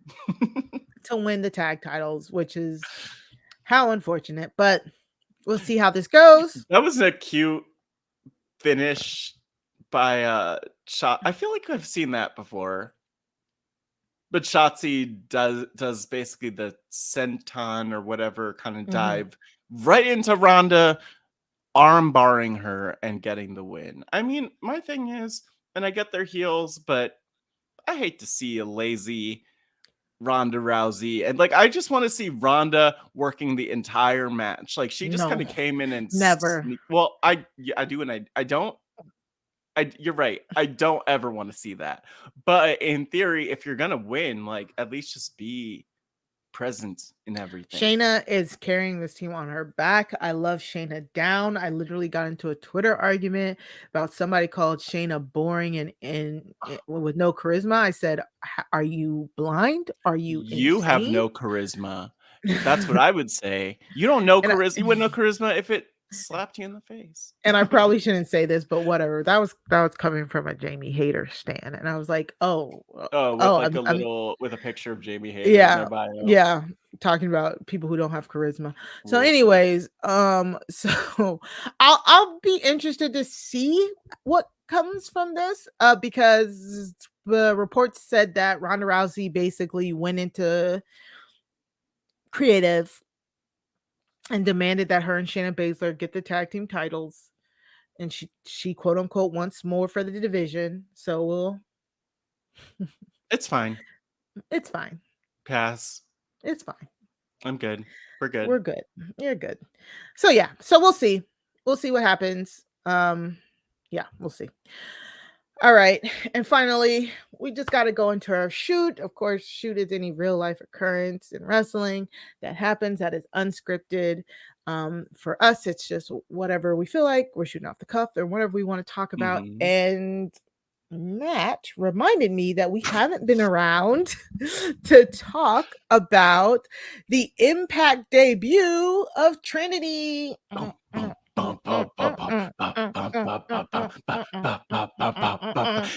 To win the tag titles, which is how unfortunate, but we'll see how this goes. That was a cute finish by Shot. I feel like I've seen that before. But Shotzi does basically the senton or whatever kind of dive right into Ronda, arm barring her and getting the win. I mean, my thing is, and I get their heels, but I hate to see a lazy Ronda Rousey, and like I just want to see Ronda working the entire match. Like she just kind of came in and never. Well, I do, and I don't. You're right. I don't ever want to see that. But in theory, if you're gonna win, like at least just be present in everything. Shayna is carrying this team on her back. I love Shayna down. I literally got into a Twitter argument about somebody called Shayna boring and with no charisma. I said, "Are you blind? Are you You have insane?" no charisma. That's what I would say. You don't know And I- charisma. You wouldn't know charisma if it slapped you in the face. And I probably shouldn't say this, but whatever. That was coming from a Jamie hater stan, and I was like, "Oh, Oh, with like a I'm little with a picture of Jamie Hayter in their bio. yeah, talking about people who don't have charisma." So, Real quick. anyways, so I'll be interested to see what comes from this, because the reports said that Ronda Rousey basically went into creative and demanded that her and Shayna Baszler get the tag team titles, and she quote unquote wants more for the division. So It's fine. it's fine. Pass. It's fine. I'm good. We're good. We're good. You're good. So yeah, so we'll see. We'll see what happens. Yeah, we'll see. All right. And finally, we just got to go into our shoot. Of course, shoot is any real life occurrence in wrestling that happens that is unscripted. For us, it's just whatever we feel like. We're shooting off the cuff or whatever we want to talk about. Mhm. And Matt reminded me that we haven't been around to talk about the Impact debut of Trinity.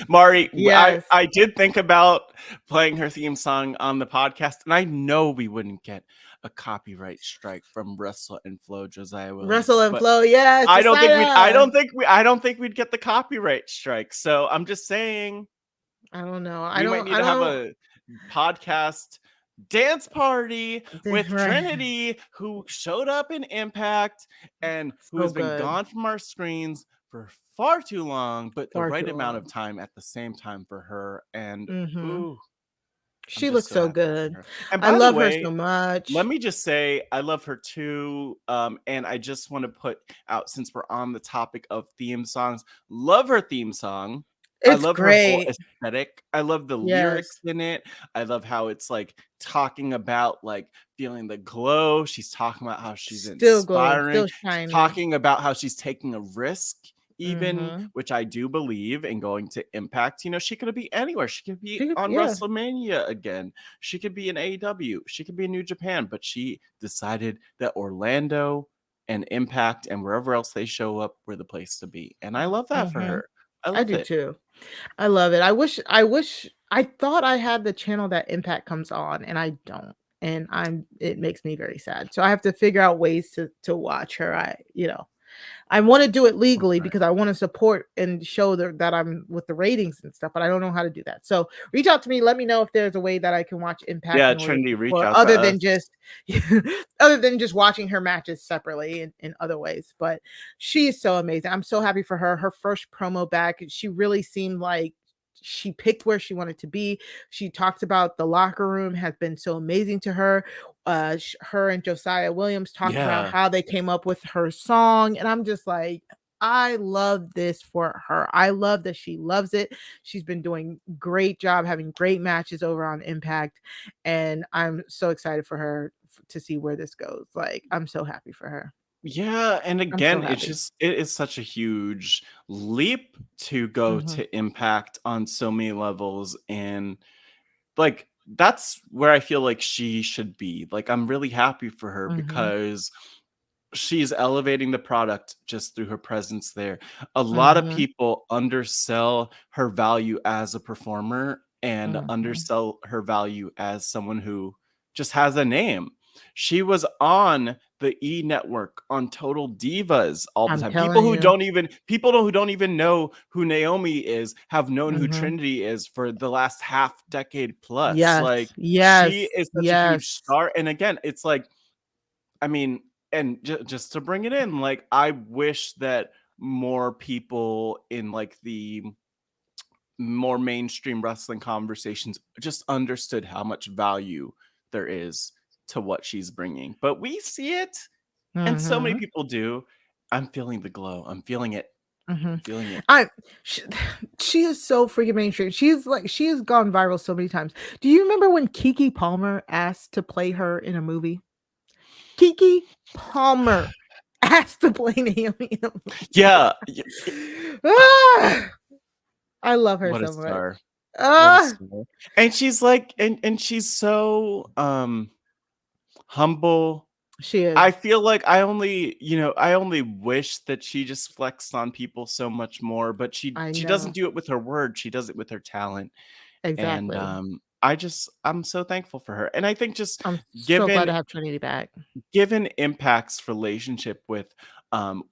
Mari, Yes. I did think about playing her theme song on the podcast, and I know we wouldn't get a copyright strike from Wrestle and Flow, Josiah Williams. Wrestle and but Flow, yes. I don't Josiah. think we'd get the copyright strike. So I'm just saying I don't know. we might need to have a podcast dance party with Right. Trinity, who showed up in Impact and who So has been good. gone from our screens for far too long, but the Far right too amount long. of time at the same time for her. And Mhm. ooh, She I'm looks just so happy for good. her. And I by the love her way, so much. let me just say I love her too. And I just want to put out, since we're on the topic of theme songs, love her theme song. I It's love her whole great. aesthetic. I love the lyrics in it. I love how it's like talking about like feeling the glow. She's talking about how she's Still glowing, inspiring. still She's shining. talking about how she's taking a risk, even, Mhm. which I do believe in going to Impact. You know, she could be anywhere. She could be on Yeah. WrestleMania again. She could be in AEW. She could be in New Japan. But she decided that Orlando and Impact and wherever else they show up were the place to be. And I love that for Mhm. her. I I love do it. too. I love it. I wish I thought I had the channel that Impact comes on, and I don't. And it makes me very sad. So I have to figure out ways to watch her. I want to do it legally Okay. because I want to support and show that I'm with the ratings and stuff, but I don't know how to do that. So reach out to me. Let me know if there's a way that I can watch Impact. Yeah, in order to Trinity, reach support, out to other us. than just other than just watching her matches separately in other ways. But she is so amazing. I'm so happy for her. Her first promo back, she really seemed like she picked where she wanted to be. She talked about the locker room has been so amazing to her. Her and Josiah Williams talked about Yeah. how they came up with her song, and I'm just like, I love this for her. I love that she loves it. She's been doing great job, having great matches over on Impact, and I'm so excited for her to see where this goes. Like, I'm so happy for her. Yeah, and I'm so again, happy. it is such a huge leap to go Mhm. to Impact on so many levels, and like that's where I feel like she should be. Like I'm really happy for her Mhm. because she's elevating the product just through her presence there. A lot of Mhm. people undersell her value as a performer and Mhm. undersell her value as someone who just has a name. She was on the E network on Total Divas all the I'm time. telling you. Who don't even know who Naomi is have known who Mhm. Trinity is for the last half decade plus. Yes. Like Yes. she is such a huge star. And again, it's like, I mean, and just to bring it in, like I wish that more people in like the more mainstream wrestling conversations just understood how much value there is to what she's bringing. But we see it, and so many Mhm. people do. I'm feeling the glow. I'm feeling it Mhm. I'm feeling it. She, she is so freaking mainstream. She has gone viral so many times. Do you remember when Kiki Palmer asked to play her in a movie? Kiki Palmer asked to play Naomi in a movie. Yeah. Ah! I love her What a so much. star. What a Ah! star. And she's like, and she's so humble. She is. I feel like I only wish that she just flexed on people so much more, but she I doesn't know. do it with her words. She does it with her talent. And Exactly. I'm so thankful for her. And I think just I'm so glad given to have Trinity back. Impact's relationship with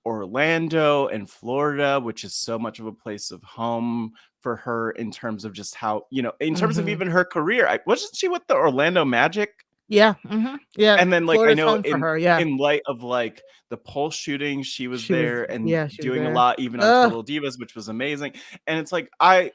Orlando and Florida, which is so much of a place of home for her in terms of just how, in terms of Mhm. even her career. Wasn't she with the Orlando Magic? Yeah, mhm. Yeah, And then, like, I Florida's know home for her, yeah. in light of, like, the Pulse shooting, she was She was there and yeah, she was doing a there. lot even on Ugh, Total Divas, which was amazing. And it's like, I'm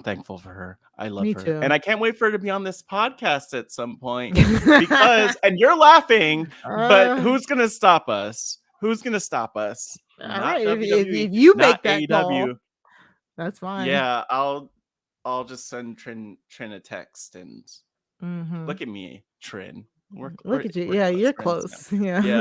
thankful for her. I love me her. And too. I can't wait for her to be on this podcast at some point because and you're laughing, but Uh, who's gonna stop us? Who's gonna stop us? Not alright, WWE, if you not make that call, AEW. that's fine. Yeah, I'll just send Trin a text and Mhm. look at me, Trin. Look at you. We're Yeah, close you're friends now. close. Yeah.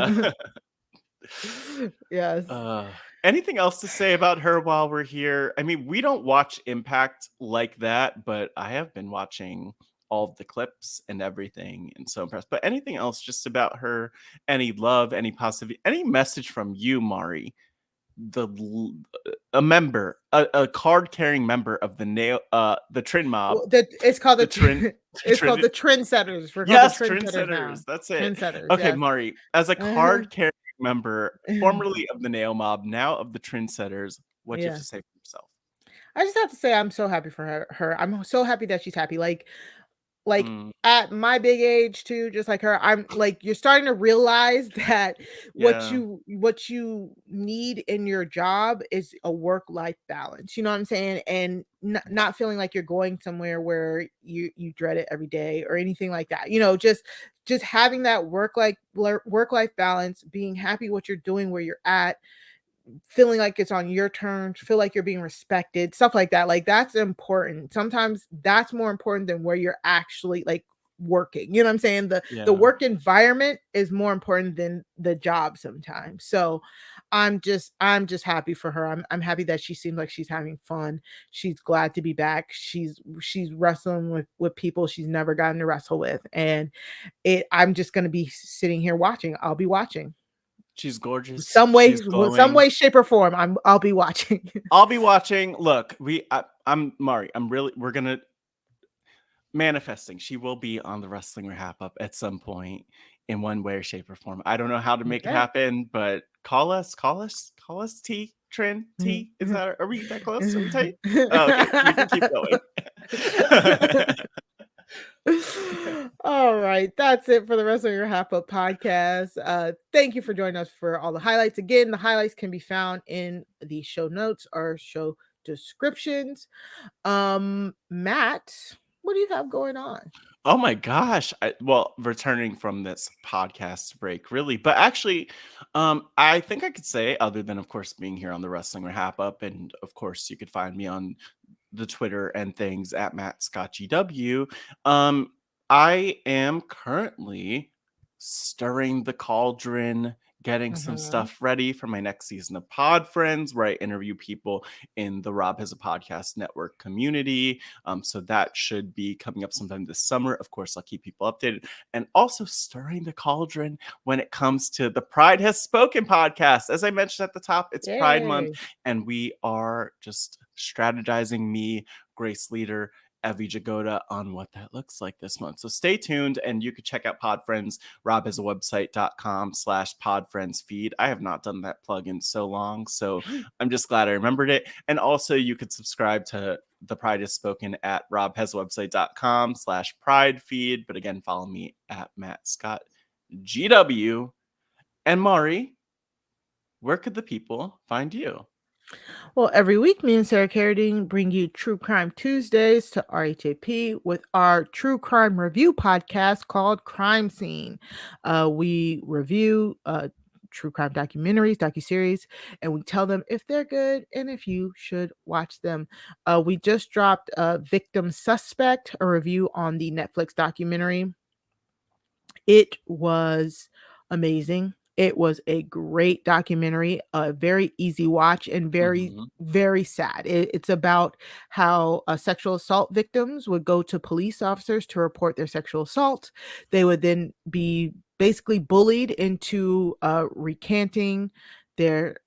Yeah. Yes. Uh, Anything else to say about her while we're here? I mean, we don't watch Impact like that, but I have been watching all of the clips and everything and so impressed. But anything else just about her? Any love, any positivity, any message from you, Mari? A member, a card carrying member of the Trin mob, Well, it's called the Trin, the it's called Trin. the trendsetters. We're called the Yes, trendsetters now. trendsetters. That's it. Trendsetters, Okay, yes. Mari, as a Uh-huh. card-carrying member, formerly of the Nail Mob, now of the Trendsetters, what do you have Yeah. to say for yourself? I just have to say I'm so happy for her. I'm so happy that she's happy. Like, Mm, at my big age too, just like her, I'm like, you're starting to realize that yeah, what you need in your job is a work-life balance. You know what I'm saying? And not feeling like you're going somewhere where you dread it every day or anything like that. Just having that work-life balance, being happy what you're doing where you're at, feeling like it's on your terms, feel like you're being respected, stuff like that. Like that's important. Sometimes that's more important than where you're actually like working. You know what I'm saying? The yeah. work environment is more important than the job sometimes. So I'm just happy for her. I'm happy that she seems like she's having fun. She's glad to be back. She's wrestling with people she's never gotten to wrestle with. And I'm just gonna be sitting here watching. I'll be watching. She's gorgeous. Some way She's some glowing. way, shape, or form, I'll be watching. I'll be watching. Look, I'm Mari. We're gonna manifesting. She will be on the Wrestling Wrap Up at some point in one way or shape or form. I don't know how to make it Okay. happen, but call us T. Trin T. Is that are we that close? Are we tight? Oh, okay, we can keep going. All right, that's it for the Wrestling RHAPup podcast. Thank you for joining us for all the highlights. Again, the highlights can be found in the show notes or show descriptions. Matt, what do you have going on? Oh my gosh. Well, returning from this podcast break, really. But actually, I think I could say, other than, of course, being here on the Wrestling Wrap Up, and of course, you could find me on the Twitter and things at Matt Scott GW. I am currently stirring the cauldron, getting some Mhm. stuff ready for my next season of Pod Friends, where I interview people in the Rob Has a Podcast Network community. So that should be coming up sometime this summer. Of course, I'll keep people updated. And also stirring the cauldron when it comes to the Pride Has Spoken podcast. As I mentioned at the top, it's Pride Month, Yay. and we are just strategizing, me, Grace Leader, Evie Jagoda, on what that looks like this month. So stay tuned, and you can check out Pod Friends, robhasawebsite.com/podfriendsfeed. I have not done that plug in so long, so I'm just glad I remembered it. And also you could subscribe to The Pride Is Spoken at robhasawebsite.com/pride feed. But again, follow me at Matt Scott GW. And Mari, where could the people find you? Well, every week, me and Sarah Carradine bring you True Crime Tuesdays to RHAP with our true crime review podcast called Crime Scene. We review true crime documentaries, docuseries, and we tell them if they're good and if you should watch them. We just dropped Victim Suspect, a review on the Netflix documentary. It was amazing. It was a great documentary, a very easy watch and very, very sad. It's about how sexual assault victims would go to police officers to report their sexual assault. They would then be basically bullied into recanting their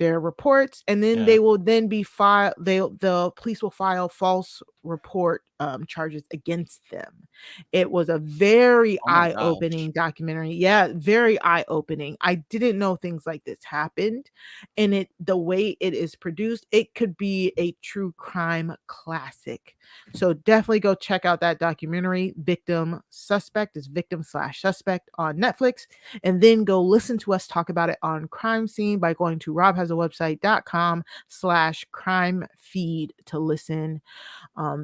reports, and then they will then be the police will file false report charges against them. It was a very eye-opening documentary. Yeah, very eye-opening. I didn't know things like this happened, and the way it is produced, it could be a true crime classic. So definitely go check out that documentary. Victim Suspect is victim/suspect on Netflix, and then go listen to us talk about it on Crime Scene by going to robhasawebsite.com/crime feed to listen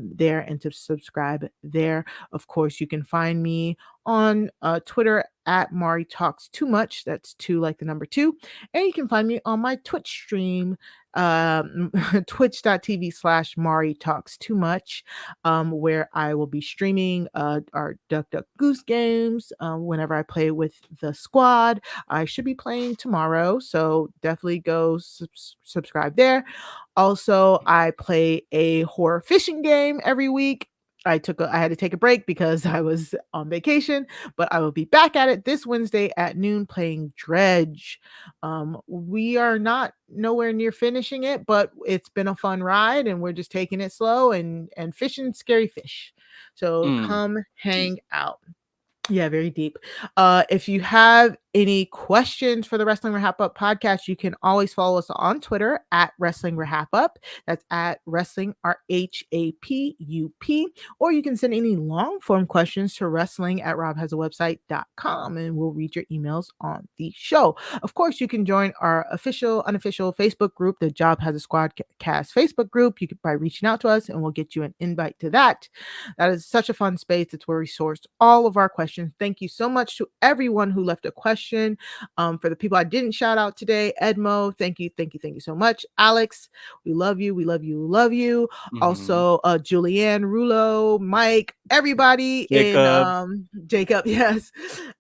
there and to subscribe there. Of course, you can find me on Twitter at Mari Talks Too Much. That's 2 like the number 2. And you can find me on my Twitch stream, twitch.tv/Mari Talks Too Much, where I will be streaming our Duck Duck Goose games whenever I play with the squad. I should be playing tomorrow, so definitely go subscribe there. Also, I play a horror fishing game every week. I had to take a break because I was on vacation, but I will be back at it this Wednesday at noon playing Dredge. We are nowhere near finishing it, but it's been a fun ride and we're just taking it slow and fishing scary fish. So come hang out. Yeah, very deep. If you have any questions for the Wrestling RHAPup podcast, you can always follow us on Twitter at Wrestling RHAPup. That's at Wrestling RHAPUP. Or you can send any long form questions to wrestling@robhasawebsite.com and we'll read your emails on the show. Of course, you can join our unofficial Facebook group, the Job Has a Squad Cast Facebook group. You can by reaching out to us and we'll get you an invite to that. That is such a fun space. It's where we sourced all of our questions. Thank you so much to everyone who left a question. For the people I didn't shout out today, Edmo, thank you so much. Alex, we love you. Also, Julianne, Rulo, Mike, everybody Jacob, yes.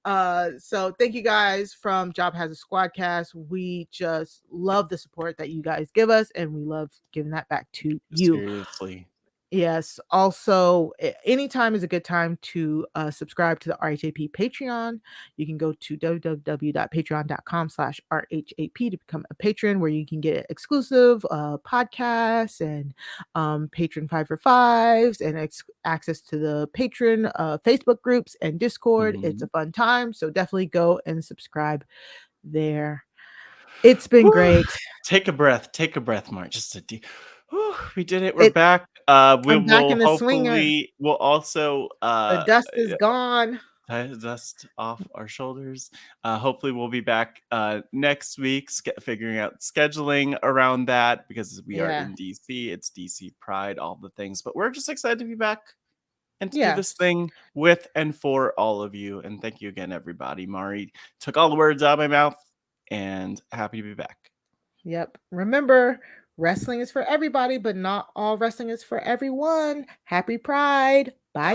So thank you guys from Job Has a Squadcast. We just love the support that you guys give us, and we love giving that back to you. Seriously. Yes. Also, anytime is a good time to subscribe to the RHAP Patreon. You can go to www.patreon.com/RHAP to become a patron, where you can get exclusive podcasts and patron 5 for 5s and access to the patron Facebook groups and Discord. It's a fun time. So definitely go and subscribe there. It's been great. Take a breath, Mark. Just a deep. We did it. We're back. I'm back in the swinger. We'll also the dust is gone. Dust off our shoulders. Hopefully we'll be back next week, figuring out scheduling around that, because we are in DC. It's DC Pride, all the things. But we're just excited to be back and to do this thing with and for all of you. And thank you again, everybody. Mari took all the words out of my mouth, and happy to be back. Yep. Remember, wrestling is for everybody, but not all wrestling is for everyone. Happy Pride. Bye.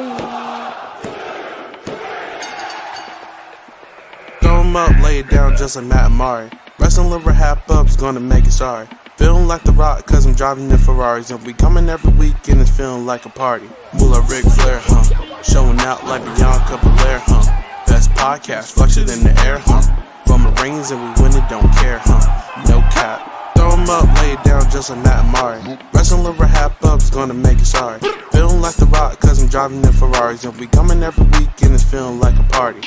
Throw 'em up, lay it down just like Matt and Mari. Wrestling RHAPup's gonna make it sorry. Feeling like The Rock cause I'm driving in Ferraris, and we coming every week and it's feeling like a party. Muller Ric Flair, showing out like Bianca Belair, Best podcast, flush it in the air, From the rings and we win it, don't care, No cap. Throw 'em up, lay it down just like Matt and Mari. Wrestling RHAPup's gonna make it sorry. Feeling like The Rock cause I'm driving in Ferraris, and we coming every week and it's feeling like a party.